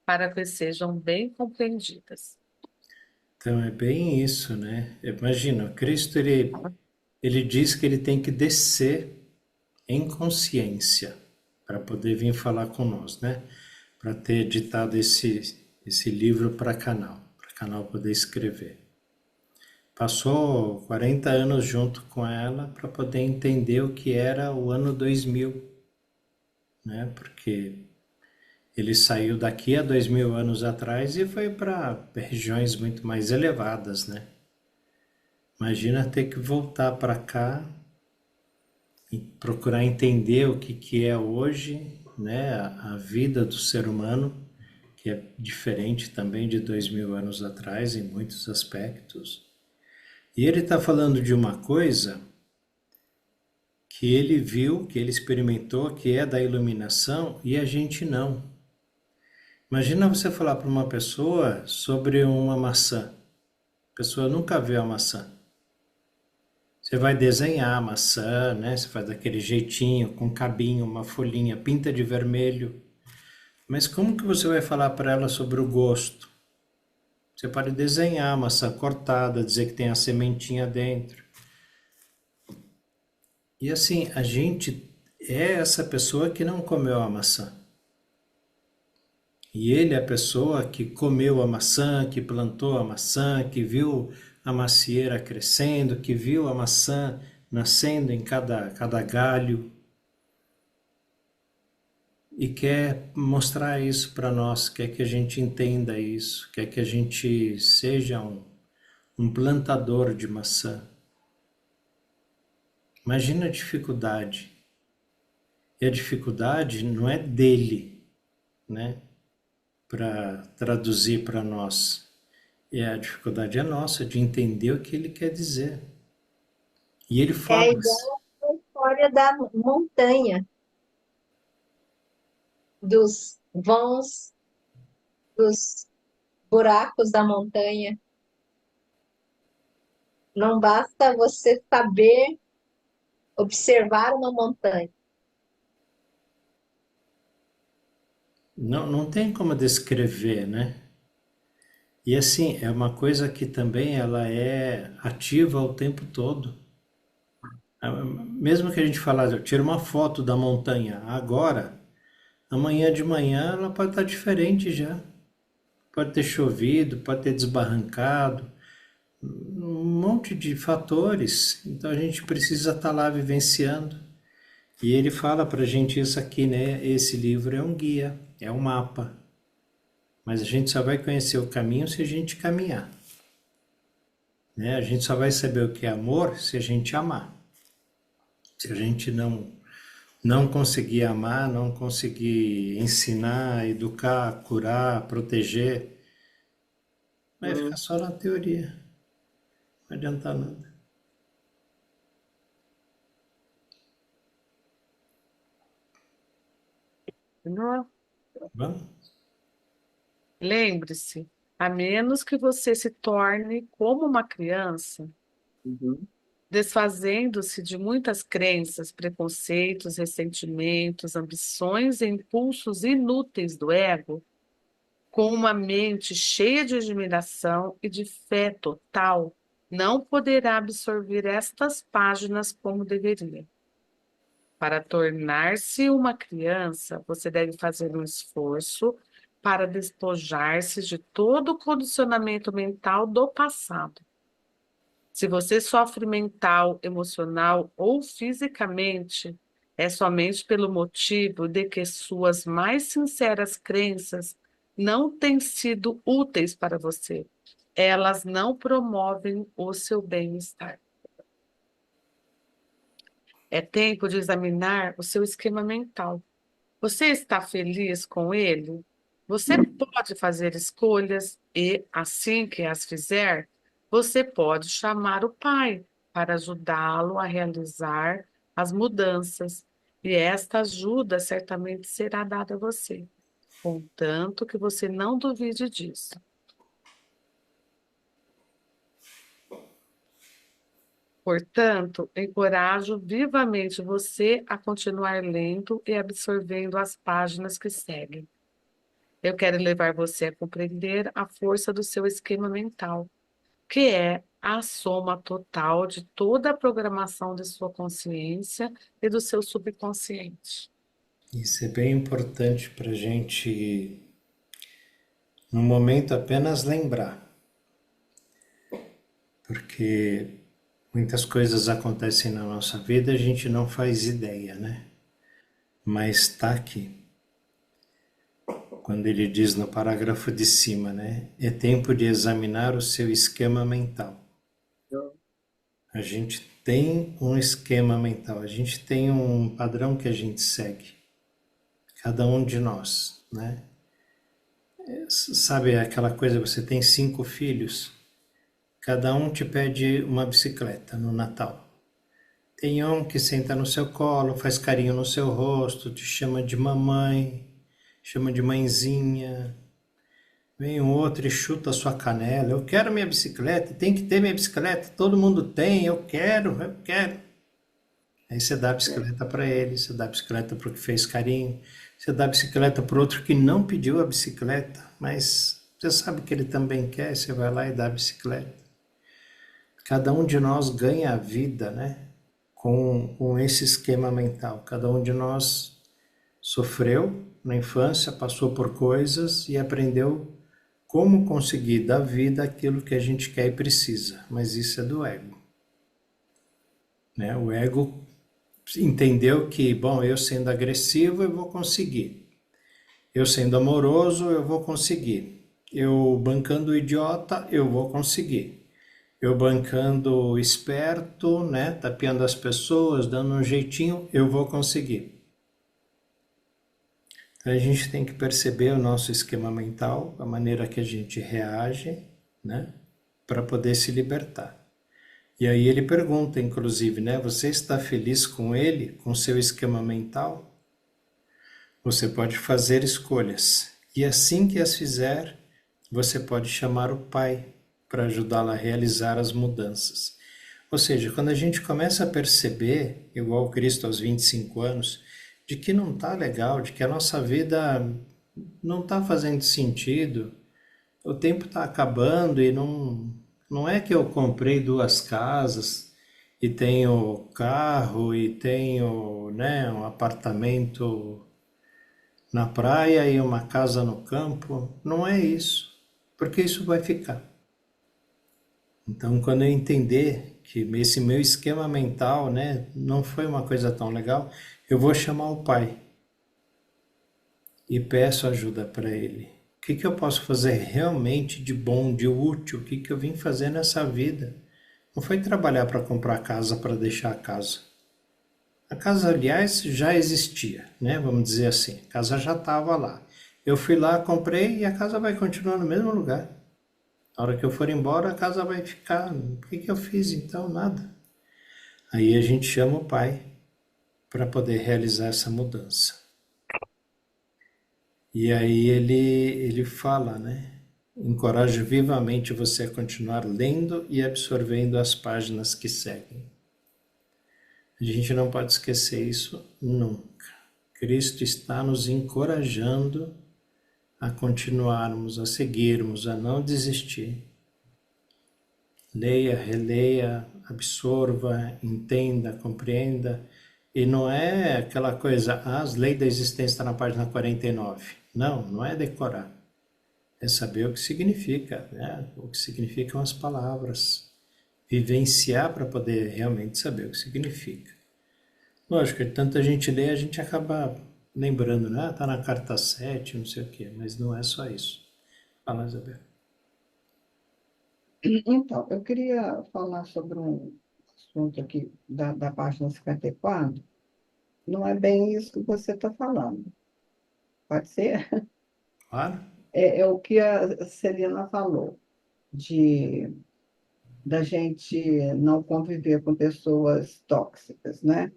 para que sejam bem compreendidas. Então é bem isso, né? Imagina, o Cristo ele diz que ele tem que descer em consciência para poder vir falar com nós, né? Para ter editado esse livro para canal poder escrever. Passou 40 anos junto com ela para poder entender o que era o ano 2000, né? Porque ele saiu daqui há 2000 anos atrás e foi para regiões muito mais elevadas, né? Imagina ter que voltar para cá e procurar entender o que é hoje, né? A vida do ser humano, que é diferente também de 2000 anos atrás em muitos aspectos. E ele está falando de uma coisa que ele viu, que ele experimentou, que é da iluminação, e a gente não. Imagina você falar para uma pessoa sobre uma maçã. A pessoa nunca viu a maçã. Você vai desenhar a maçã, né? Você faz daquele jeitinho, com cabinho, uma folhinha, pinta de vermelho. Mas como que você vai falar para ela sobre o gosto? Você pode desenhar a maçã cortada, dizer que tem a sementinha dentro. E assim, a gente é essa pessoa que não comeu a maçã. E ele é a pessoa que comeu a maçã, que plantou a maçã, que viu a macieira crescendo, que viu a maçã nascendo em cada galho. E quer mostrar isso para nós, quer que a gente entenda isso, quer que a gente seja um plantador de maçã. Imagina a dificuldade. E a dificuldade não é dele, né? Para traduzir para nós. E a dificuldade é nossa de entender o que ele quer dizer. E ele É fala, igual a história da montanha, dos vãos, dos buracos da montanha. Não basta você saber observar uma montanha. não tem como descrever, né? E assim, é uma coisa que também ela é ativa o tempo todo. Mesmo que a gente falasse, eu tiro uma foto da montanha agora, amanhã de manhã ela pode estar diferente já. Pode ter chovido, pode ter desbarrancado, um monte de fatores. Então a gente precisa estar lá vivenciando. E ele fala para a gente isso aqui, né? Esse livro é um guia, é um mapa. Mas a gente só vai conhecer o caminho se a gente caminhar. Né? A gente só vai saber o que é amor se a gente amar. Se a gente não conseguir amar, não conseguir ensinar, educar, curar, proteger, vai ficar só na teoria. Não adianta nada. Não. Vamos? Lembre-se, a menos que você se torne como uma criança, Uhum. desfazendo-se de muitas crenças, preconceitos, ressentimentos, ambições e impulsos inúteis do ego, com uma mente cheia de admiração e de fé total, não poderá absorver estas páginas como deveria. Para tornar-se uma criança, você deve fazer um esforço para despojar-se de todo o condicionamento mental do passado. Se você sofre mental, emocional ou fisicamente, é somente pelo motivo de que suas mais sinceras crenças não têm sido úteis para você. Elas não promovem o seu bem-estar. É tempo de examinar o seu esquema mental. Você está feliz com ele? Você pode fazer escolhas e, assim que as fizer, você pode chamar o pai para ajudá-lo a realizar as mudanças. E esta ajuda certamente será dada a você, contanto que você não duvide disso. Portanto, encorajo vivamente você a continuar lendo e absorvendo as páginas que seguem. Eu quero levar você a compreender a força do seu esquema mental, que é a soma total de toda a programação de sua consciência e do seu subconsciente. Isso é bem importante para a gente, no momento, apenas lembrar. Porque muitas coisas acontecem na nossa vida e a gente não faz ideia, né? Mas está aqui. Quando ele diz no parágrafo de cima, né? É tempo de examinar o seu esquema mental. A gente tem um esquema mental, a gente tem um padrão que a gente segue. Cada um de nós, né? Sabe aquela coisa, você tem 5 filhos, cada um te pede uma bicicleta no Natal. Tem um que senta no seu colo, faz carinho no seu rosto, te chama de mamãe, chama de mãezinha. Vem um outro e chuta a sua canela. Eu quero minha bicicleta, tem que ter minha bicicleta, todo mundo tem, eu quero, eu quero. Aí você dá a bicicleta para ele, você dá a bicicleta para o que fez carinho, você dá a bicicleta para o outro que não pediu a bicicleta, mas você sabe que ele também quer, você vai lá e dá a bicicleta. Cada um de nós ganha a vida, né? Com esse esquema mental. Cada um de nós sofreu na infância, passou por coisas e aprendeu como conseguir da vida aquilo que a gente quer e precisa. Mas isso é do ego. Né? O ego entendeu que, bom, eu sendo agressivo eu vou conseguir. Eu sendo amoroso eu vou conseguir. Eu bancando o idiota eu vou conseguir. Eu bancando esperto, né, tapeando as pessoas, dando um jeitinho, eu vou conseguir. Então a gente tem que perceber o nosso esquema mental, a maneira que a gente reage, né, para poder se libertar. E aí ele pergunta, inclusive, né? Você está feliz com ele, com seu esquema mental? Você pode fazer escolhas. E assim que as fizer, você pode chamar o Pai para ajudá-la a realizar as mudanças. Ou seja, quando a gente começa a perceber, igual Cristo aos 25 anos, de que não está legal, de que a nossa vida não está fazendo sentido, o tempo está acabando e não é que eu comprei 2 casas e tenho carro e tenho, né, um apartamento na praia e uma casa no campo. Não é isso, porque isso vai ficar. Então, quando eu entender que esse meu esquema mental, né, não foi uma coisa tão legal, eu vou chamar o Pai e peço ajuda para Ele. O que eu posso fazer realmente de bom, de útil? O que eu vim fazer nessa vida? Não foi trabalhar para comprar casa para deixar a casa. A casa, aliás, já existia, né? Vamos dizer assim. A casa já estava lá. Eu fui lá, comprei e a casa vai continuar no mesmo lugar. Na hora que eu for embora, a casa vai ficar. O que eu fiz então? Nada. Aí a gente chama o Pai para poder realizar essa mudança. E aí ele fala, né? Encorajo vivamente você a continuar lendo e absorvendo as páginas que seguem. A gente não pode esquecer isso nunca. Cristo está nos encorajando a continuarmos, a seguirmos, a não desistir. Leia, releia, absorva, entenda, compreenda. E não é aquela coisa, as leis da existência está na página 49. Não, não é decorar. É saber o que significa, né? O que significam as palavras. Vivenciar para poder realmente saber o que significa. Lógico, tanta gente lê, a gente acaba lembrando, né? Tá na carta 7, não sei o quê, mas não é só isso. Fala, Isabel. Então, eu queria falar sobre um assunto aqui da página 54. Não é bem isso que você está falando. Pode ser? Claro? É o que a Celina falou, da gente não conviver com pessoas tóxicas, né?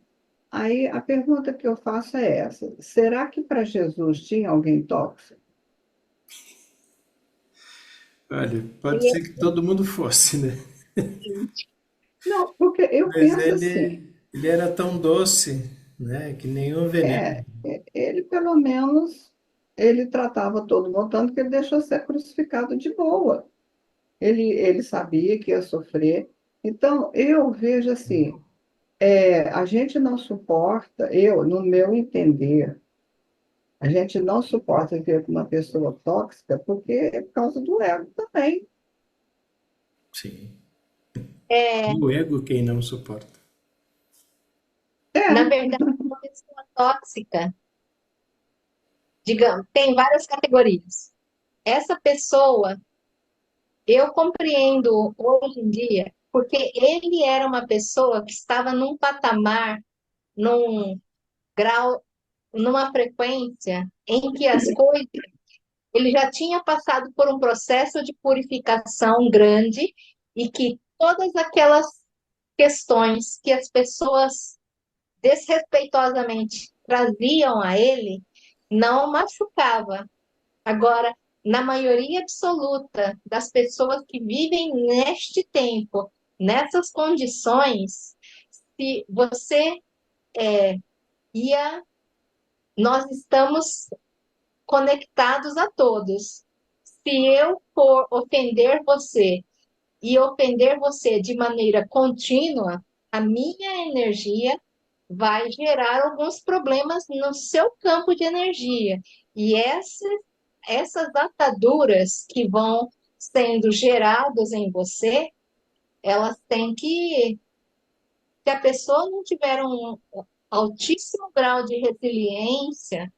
Aí a pergunta que eu faço é essa: será que para Jesus tinha alguém tóxico? Olha, pode E ser que todo mundo fosse, né? Não, porque eu Mas penso assim, ele era tão doce, né? Que nenhum veneno. ele pelo menos ele tratava todo mundo, tanto que ele deixou ser crucificado de boa. Ele sabia que ia sofrer. Então, eu vejo assim, a gente não suporta, no meu entender, a gente não suporta viver com uma pessoa tóxica porque é por causa do ego também. Sim. é, O ego quem não suporta. na É, verdade, uma pessoa tóxica, digamos, tem várias categorias. Essa pessoa, eu compreendo hoje em dia, porque ele era uma pessoa que estava num patamar, num grau, numa frequência em que as coisas, ele já tinha passado por um processo de purificação grande e que todas aquelas questões que as pessoas desrespeitosamente traziam a ele não machucava. Agora, na maioria absoluta das pessoas que vivem neste tempo, nessas condições, se você ia, nós estamos conectados a todos. Se eu for ofender você e ofender você de maneira contínua, a minha energia vai gerar alguns problemas no seu campo de energia. E essas ataduras que vão sendo geradas em você, elas têm que, se a pessoa não tiver um altíssimo grau de resiliência,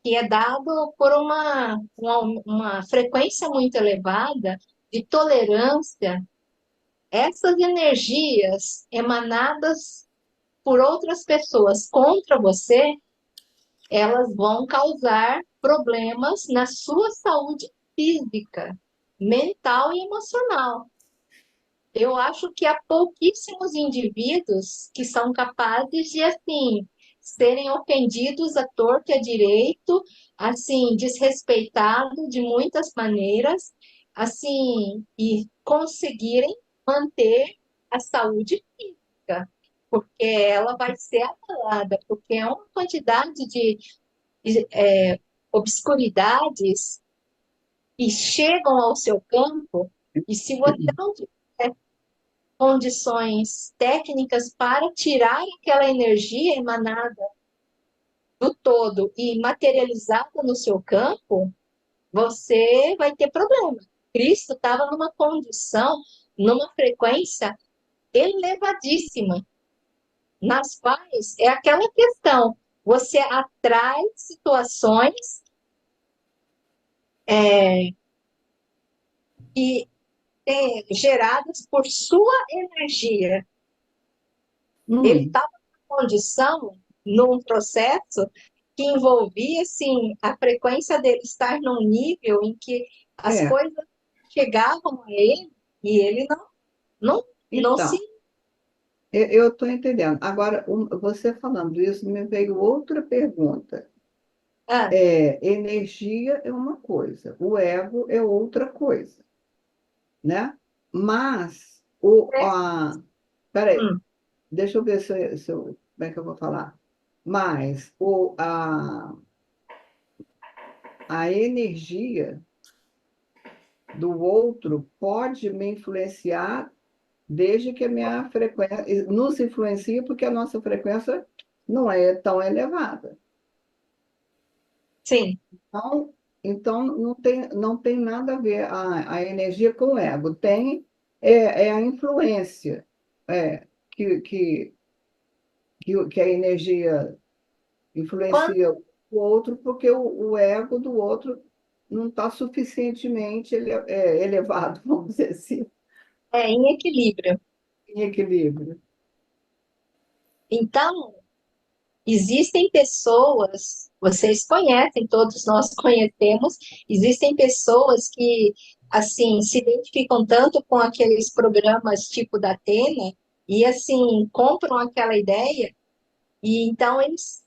que é dado por uma frequência muito elevada de tolerância, essas energias emanadas por outras pessoas contra você, elas vão causar problemas na sua saúde física, mental e emocional. Eu acho que há pouquíssimos indivíduos que são capazes de, assim, serem ofendidos à torto e à direito, assim, desrespeitado de muitas maneiras, assim, e conseguirem manter a saúde física, porque ela vai ser abalada, porque é uma quantidade de obscuridades que chegam ao seu campo, e se você não tiver condições técnicas para tirar aquela energia emanada do todo e materializada no seu campo, você vai ter problema. Cristo estava numa condição, numa frequência elevadíssima, nas quais é aquela questão, você atrai situações que geradas por sua energia. Ele Hum, estava numa condição, num processo que envolvia, assim, a frequência dele estar num nível em que as é. coisas chegavam a ele e ele não, não se... Então, eu estou entendendo. Agora, você falando isso, me veio outra pergunta. Ah, Energia é uma coisa, o ego é outra coisa, né? Mas, peraí, hum, deixa eu ver como é que eu vou falar. Mas a energia do outro pode me influenciar desde que a minha frequência nos influencia porque a nossa frequência não é tão elevada. sim, Então, então não tem nada a ver a energia com o ego. É a influência que, que, que a energia quando influencia o outro, porque o ego do outro não está suficientemente elevado, vamos dizer assim, é em equilíbrio. em equilíbrio. Então, existem pessoas, vocês conhecem, todos nós conhecemos, existem pessoas que, assim, se identificam tanto com aqueles programas tipo da Atena e, assim, compram aquela ideia e então eles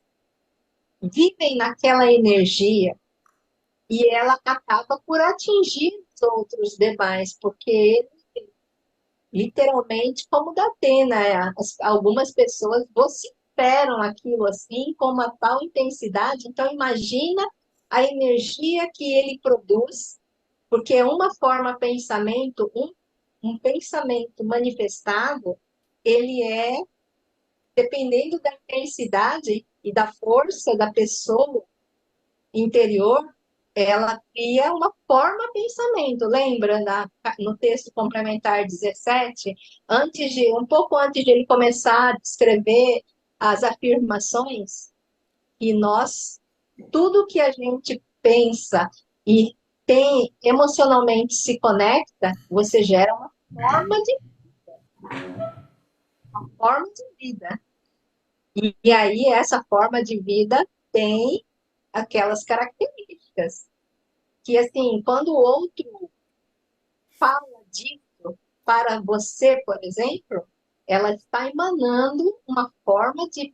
vivem naquela energia e ela acaba por atingir os outros demais, porque literalmente como da Atena, algumas pessoas vociferam aquilo assim com uma tal intensidade, então imagina a energia que ele produz, porque uma forma pensamento, um pensamento manifestado, ele dependendo da intensidade e da força da pessoa interior, ela cria uma forma pensamento. Lembra no texto complementar 17, um pouco antes de ele começar a descrever as afirmações, que tudo que a gente pensa e tem emocionalmente se conecta, você gera uma forma de vida. E aí essa forma de vida tem aquelas características que, assim, quando o outro fala disso para você, por exemplo, ela está emanando uma forma de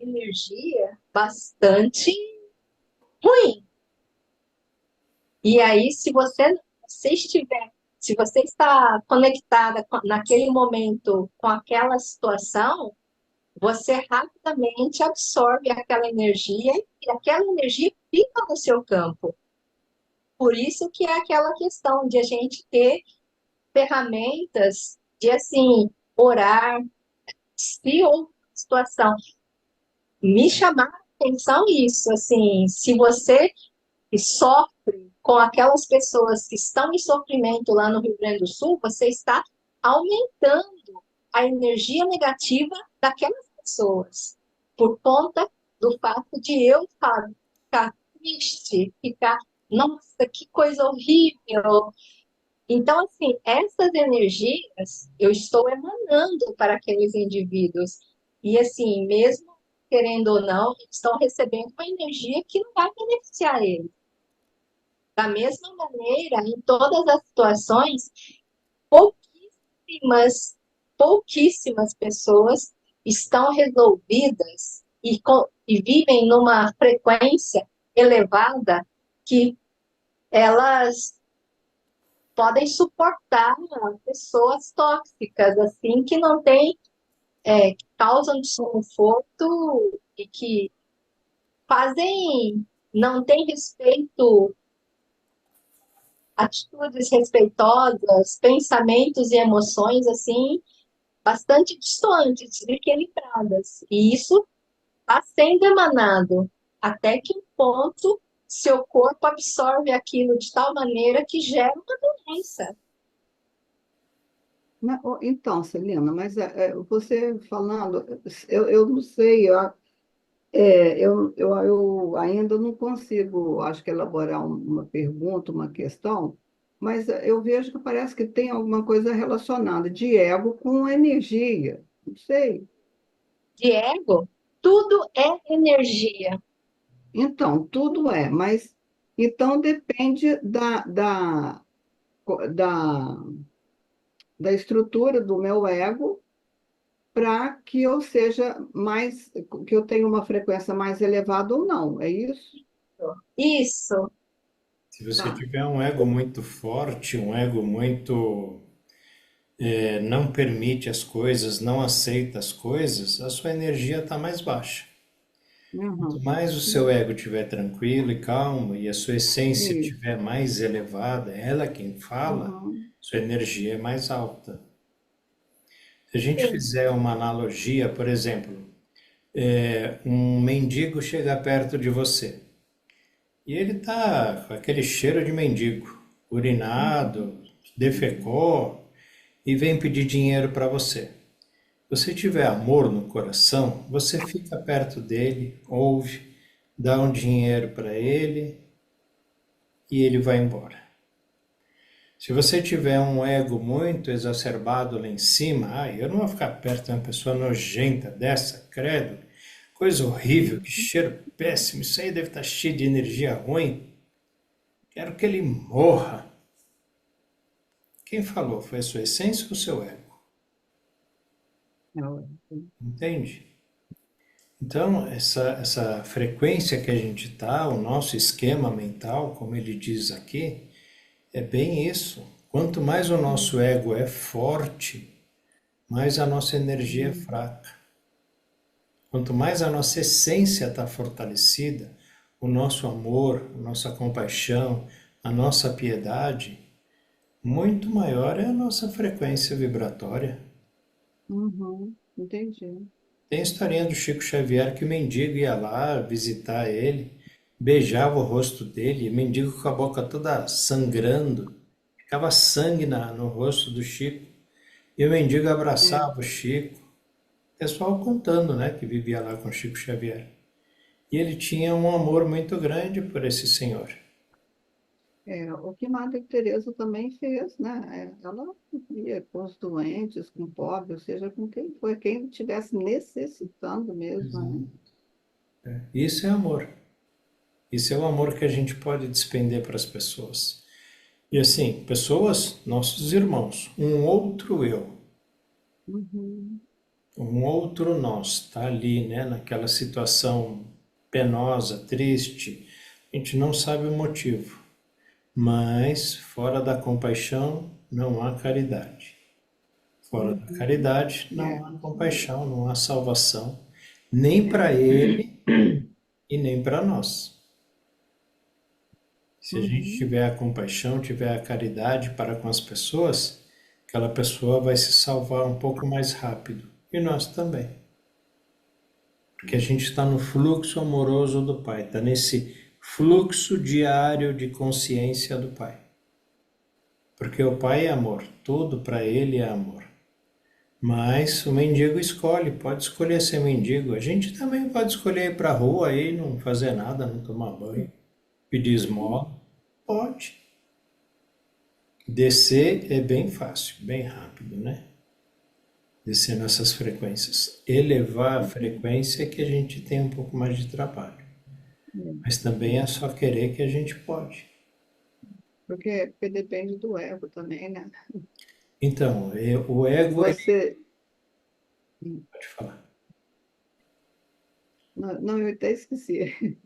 energia bastante ruim. E aí, se você está conectada naquele momento com aquela situação, você rapidamente absorve aquela energia e aquela energia fica no seu campo. Por isso que é aquela questão de a gente ter ferramentas de, assim, orar, se houve situação. Me chamar a atenção isso, assim, se você sofre com aquelas pessoas que estão em sofrimento lá no Rio Grande do Sul, você está aumentando a energia negativa daquelas pessoas, por conta do fato de eu ficar triste, ficar, nossa, que coisa horrível. Então, assim, essas energias eu estou emanando para aqueles indivíduos. E, assim, mesmo querendo ou não, estão recebendo uma energia que não vai beneficiar eles. Da mesma maneira, em todas as situações, pouquíssimos pouquíssimas pessoas estão resolvidas e vivem numa frequência elevada que elas podem suportar pessoas tóxicas, assim, que não têm, que causam desconforto e que não têm respeito, atitudes respeitosas, pensamentos e emoções, assim, bastante distantes, desequilibradas. E isso está sendo emanado. Até que ponto seu corpo absorve aquilo de tal maneira que gera uma doença. Então, Celina, mas você falando, eu não sei, eu ainda não consigo, acho que elaborar uma pergunta, uma questão, mas eu vejo que parece que tem alguma coisa relacionada de ego com energia. Não sei. De ego, tudo é energia. Então, tudo mas então depende da, da estrutura do meu ego para que eu seja mais, que eu tenha uma frequência mais elevada ou não, é isso? Isso, Se você Tá. tiver um ego muito forte, um ego muito não permite as coisas, não aceita as coisas, a sua energia está mais baixa. Quanto Uhum. mais o seu ego estiver tranquilo e calmo e a sua essência Isso. estiver mais elevada, ela quem fala, Uhum. sua energia é mais alta. Se a gente sim. fizer uma analogia, por exemplo, um mendigo chega perto de você e ele tá com aquele cheiro de mendigo, urinado, defecou e vem pedir dinheiro para você. Se você tiver amor no coração, você fica perto dele, ouve, dá um dinheiro para ele e ele vai embora. Se você tiver um ego muito exacerbado lá em cima, eu não vou ficar perto de uma pessoa nojenta dessa, credo, coisa horrível, que cheiro péssimo, isso aí deve estar cheio de energia ruim, quero que ele morra. Quem falou? Foi a sua essência ou o seu ego? Entende? Então, essa frequência que a gente está, o nosso esquema mental, como ele diz aqui, é bem isso. Quanto mais o nosso ego é forte, mais a nossa energia é fraca. Quanto mais a nossa essência está fortalecida, o nosso amor, a nossa compaixão, a nossa piedade, muito maior é a nossa frequência vibratória. Uhum. Entendi. Tem a historinha do Chico Xavier que o mendigo ia lá visitar ele, beijava o rosto dele, e o mendigo com a boca toda sangrando, ficava sangue no rosto do Chico, e o mendigo É, abraçava o Chico. O pessoal contando, né, que vivia lá com o Chico Xavier. E ele tinha um amor muito grande por esse senhor. o que Madre Teresa também fez, né? Ela ia com os doentes, com pobres, ou seja, com quem foi, quem estivesse necessitando mesmo, né? Isso é amor. Isso é o amor que a gente pode despender para as pessoas. E assim, pessoas, nossos irmãos, um outro eu, Uhum. um outro nós, está ali, né, naquela situação penosa, triste. A gente não sabe o motivo, mas fora da compaixão não há caridade. Fora da Uhum. caridade não há Isso mesmo. compaixão, não há salvação, nem para ele e nem para nós. Se a gente Uhum. tiver a compaixão, tiver a caridade para com as pessoas, aquela pessoa vai se salvar um pouco mais rápido. E nós também. Porque a gente está no fluxo amoroso do Pai, está nesse fluxo diário de consciência do Pai. Porque o Pai é amor, tudo para Ele é amor. Mas o mendigo escolhe, pode escolher ser mendigo. A gente também pode escolher ir para a rua aí, não fazer nada, não tomar banho, pedir esmola. Pode. Descer é bem fácil, bem rápido, né? Descer nessas frequências. Elevar a frequência é que a gente tem um pouco mais de trabalho. Mas também é só querer que a gente pode. Porque depende do ego também, né? Então, o ego, ele Você. pode falar. Não, não, eu até esqueci.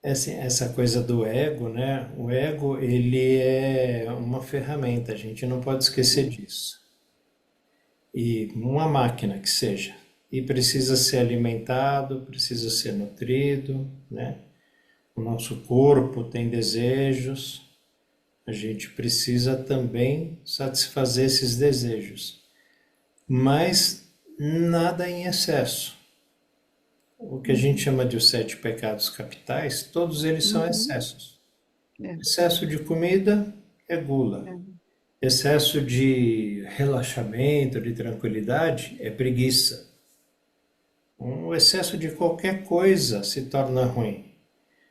Essa coisa do ego, né? O ego, ele é uma ferramenta, a gente não pode esquecer disso. E uma máquina que seja. E precisa ser alimentado, precisa ser nutrido, né? O nosso corpo tem desejos, a gente precisa também satisfazer esses desejos, mas nada em excesso. O que a gente chama de os sete pecados capitais, todos eles são Uhum. excessos. É, Excesso de comida é gula. é. Excesso de relaxamento, de tranquilidade é preguiça. O excesso de qualquer coisa se torna ruim.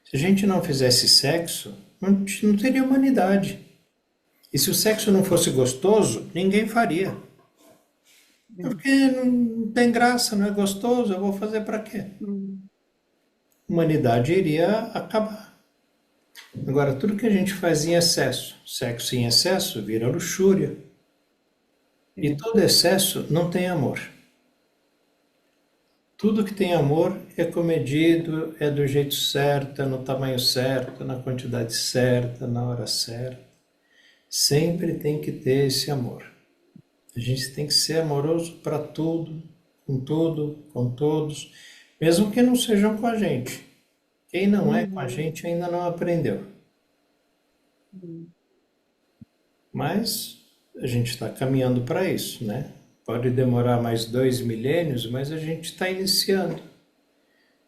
Se a gente não fizesse sexo, não teria humanidade. E se o sexo não fosse gostoso, ninguém faria. É. Porque não tem graça, não é gostoso, eu vou fazer para quê? Hum. A humanidade iria acabar. Agora, tudo que a gente faz em excesso, sexo em excesso, vira luxúria. E É. todo excesso não tem amor. Tudo que tem amor é comedido, é do jeito certo, é no tamanho certo, na quantidade certa, na hora certa. Sempre tem que ter esse amor. A gente tem que ser amoroso para tudo, com todos, mesmo que não sejam com a gente. Quem não é com a Uhum. gente ainda não aprendeu. Uhum. Mas a gente está caminhando para isso, né? Pode demorar mais 2 milênios, mas a gente está iniciando.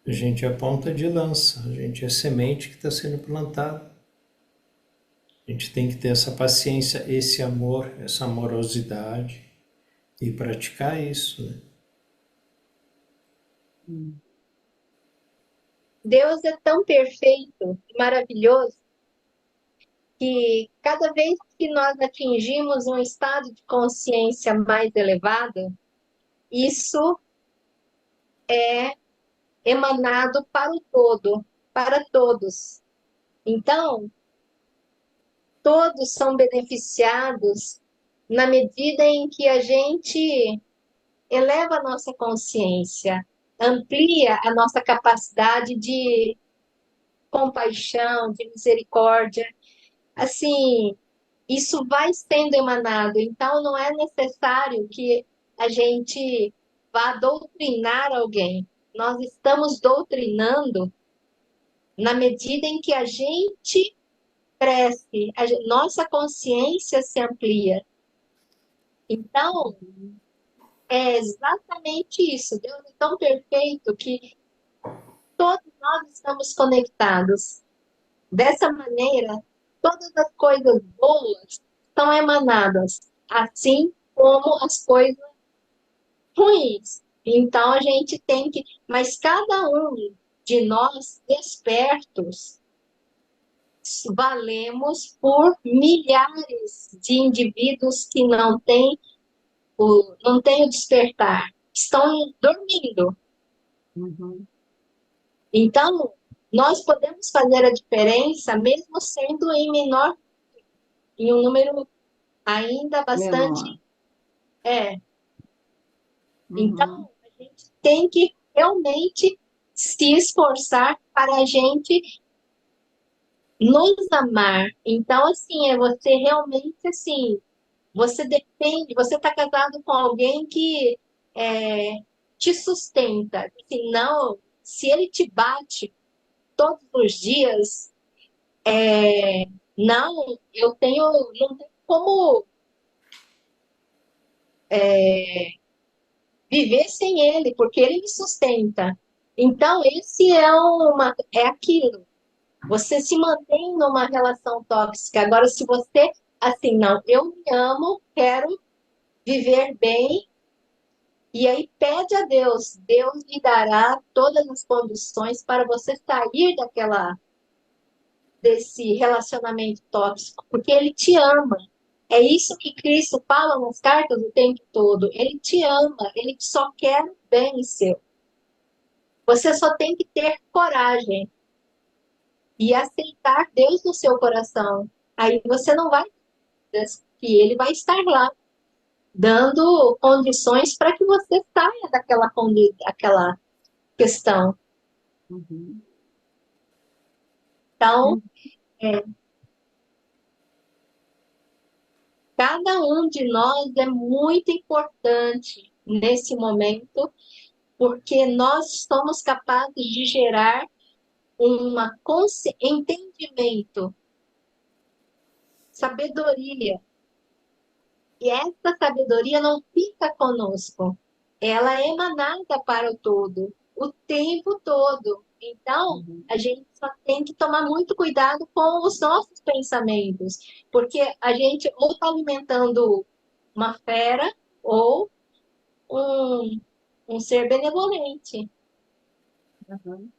A gente é a ponta de lança, a gente é a semente que está sendo plantada. A gente tem que ter essa paciência, esse amor, essa amorosidade e praticar isso, né? Hum. Deus é tão perfeito e maravilhoso que cada vez que nós atingimos um estado de consciência mais elevado, isso é emanado para o todo, para todos. Então, todos são beneficiados na medida em que a gente eleva a nossa consciência, amplia a nossa capacidade de compaixão, de misericórdia. Assim, isso vai sendo emanado, então não é necessário que a gente vá doutrinar alguém. Nós estamos doutrinando na medida em que a gente cresce, nossa consciência se amplia. Então, é exatamente isso. Deus é tão perfeito que todos nós estamos conectados. Dessa maneira, todas as coisas boas são emanadas, assim como as coisas ruins. Então a gente tem que, mas cada um de nós despertos valemos por milhares de indivíduos que não têm o despertar, estão dormindo. Uhum. Então, nós podemos fazer a diferença mesmo sendo em um número ainda Menor. bastante. É. Uhum. Então, a gente tem que realmente se esforçar para a gente nos amar. Então, assim, é você realmente, assim, você depende, você está casado com alguém que te sustenta. Assim, não, se ele te bate todos os dias, não, não tenho como viver sem ele, porque ele me sustenta. Então, é aquilo. Você se mantém numa relação tóxica. Agora, se você, assim, não, eu me amo, quero viver bem, e aí pede a Deus, Deus lhe dará todas as condições para você sair desse relacionamento tóxico, porque ele te ama. É isso que Cristo fala nas cartas o tempo todo. Ele te ama, ele só quer o bem seu. Você só tem que ter coragem e aceitar Deus no seu coração. Aí você não vai que ele vai estar lá. dando condições para que você saia aquela questão. Uhum. Então, cada um de nós é muito importante nesse momento, porque nós somos capazes de gerar entendimento, sabedoria. E essa sabedoria não fica conosco, ela é emanada para o todo, o tempo todo. Então, a gente só tem que tomar muito cuidado com os nossos pensamentos, porque a gente ou está alimentando uma fera ou um ser benevolente. Uhum.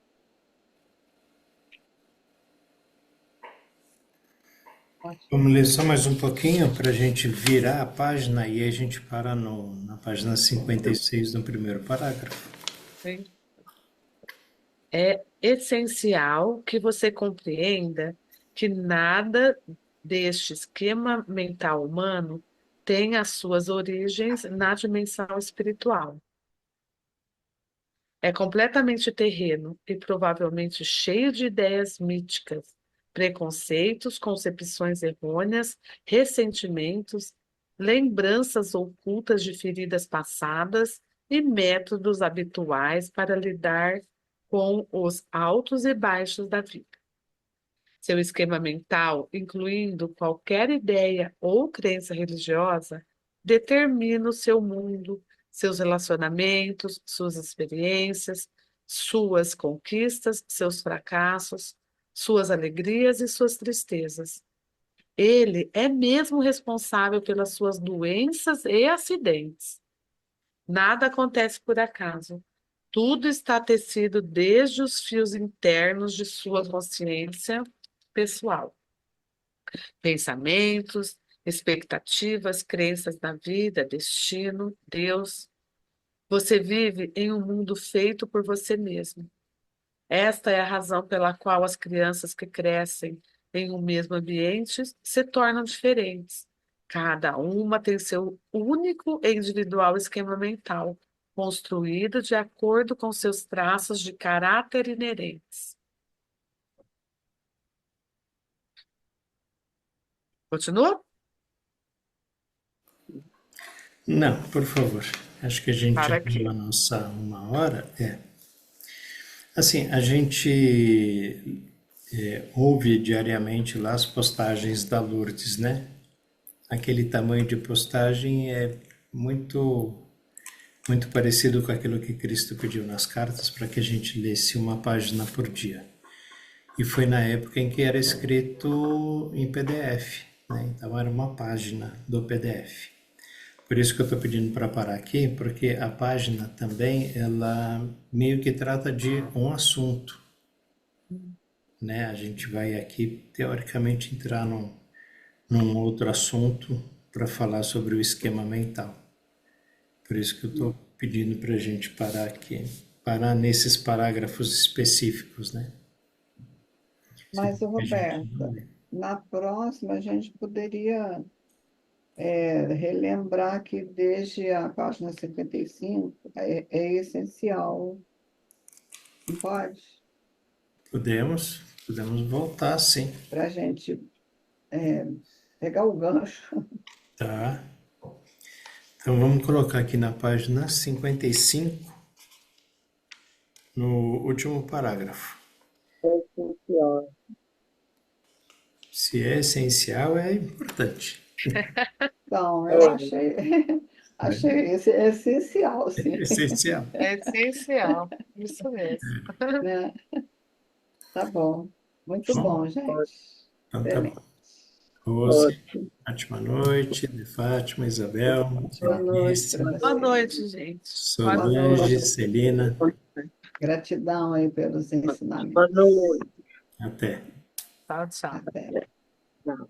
Ótimo. Vamos ler só mais um pouquinho para a gente virar a página e aí a gente para na página 56 do primeiro parágrafo. Sim. É essencial que você compreenda que nada deste esquema mental humano tem as suas origens na dimensão espiritual. É completamente terreno e provavelmente cheio de ideias míticas, preconceitos, concepções errôneas, ressentimentos, lembranças ocultas de feridas passadas e métodos habituais para lidar com os altos e baixos da vida. Seu esquema mental, incluindo qualquer ideia ou crença religiosa, determina o seu mundo, seus relacionamentos, suas experiências, suas conquistas, seus fracassos, suas alegrias e suas tristezas. Ele é mesmo responsável pelas suas doenças e acidentes. Nada acontece por acaso. Tudo está tecido desde os fios internos de sua consciência pessoal. Pensamentos, expectativas, crenças na vida, destino, Deus. Você vive em um mundo feito por você mesmo. Esta é a razão pela qual as crianças que crescem em um mesmo ambiente se tornam diferentes. Cada uma tem seu único e individual esquema mental, construído de acordo com seus traços de caráter inerentes. Continua? Não, por favor. Acho que a gente Para já aqui. deu a nossa 1 hora. Assim, a gente ouve diariamente lá as postagens da Lourdes, né? Aquele tamanho de postagem é muito muito parecido com aquilo que Cristo pediu nas cartas para que a gente lesse uma página por dia. E foi na época em que era escrito em PDF, né? Então era uma página do PDF. Por isso que eu estou pedindo para parar aqui, porque a página também, ela meio que trata de um assunto, né? A gente vai aqui, teoricamente, entrar num outro assunto para falar sobre o esquema mental. Por isso que eu estou pedindo para a gente parar aqui, parar nesses parágrafos específicos, né? Mas, A gente não Roberta, lê. na próxima a gente poderia relembrar que desde a página 55 é essencial, não pode? Podemos voltar, sim. Para a gente pegar o gancho. Tá. Então vamos colocar aqui na página 55, no último parágrafo. É essencial. Se é essencial, é importante. Então, eu É, achei esse essencial, É sim, essencial. É essencial, isso mesmo. né? Tá bom. Muito Bom, bom, gente. então tá bom. Excelente. Rose, ótimo. Fátima noite, de Fátima, Isabel, Boa noite Denise, para Boa vocês. noite, gente. Boa Boa Solange, noite. noite. Celina. Gratidão aí pelos Boa ensinamentos. noite. Até. Tchau, tchau. Até. Não.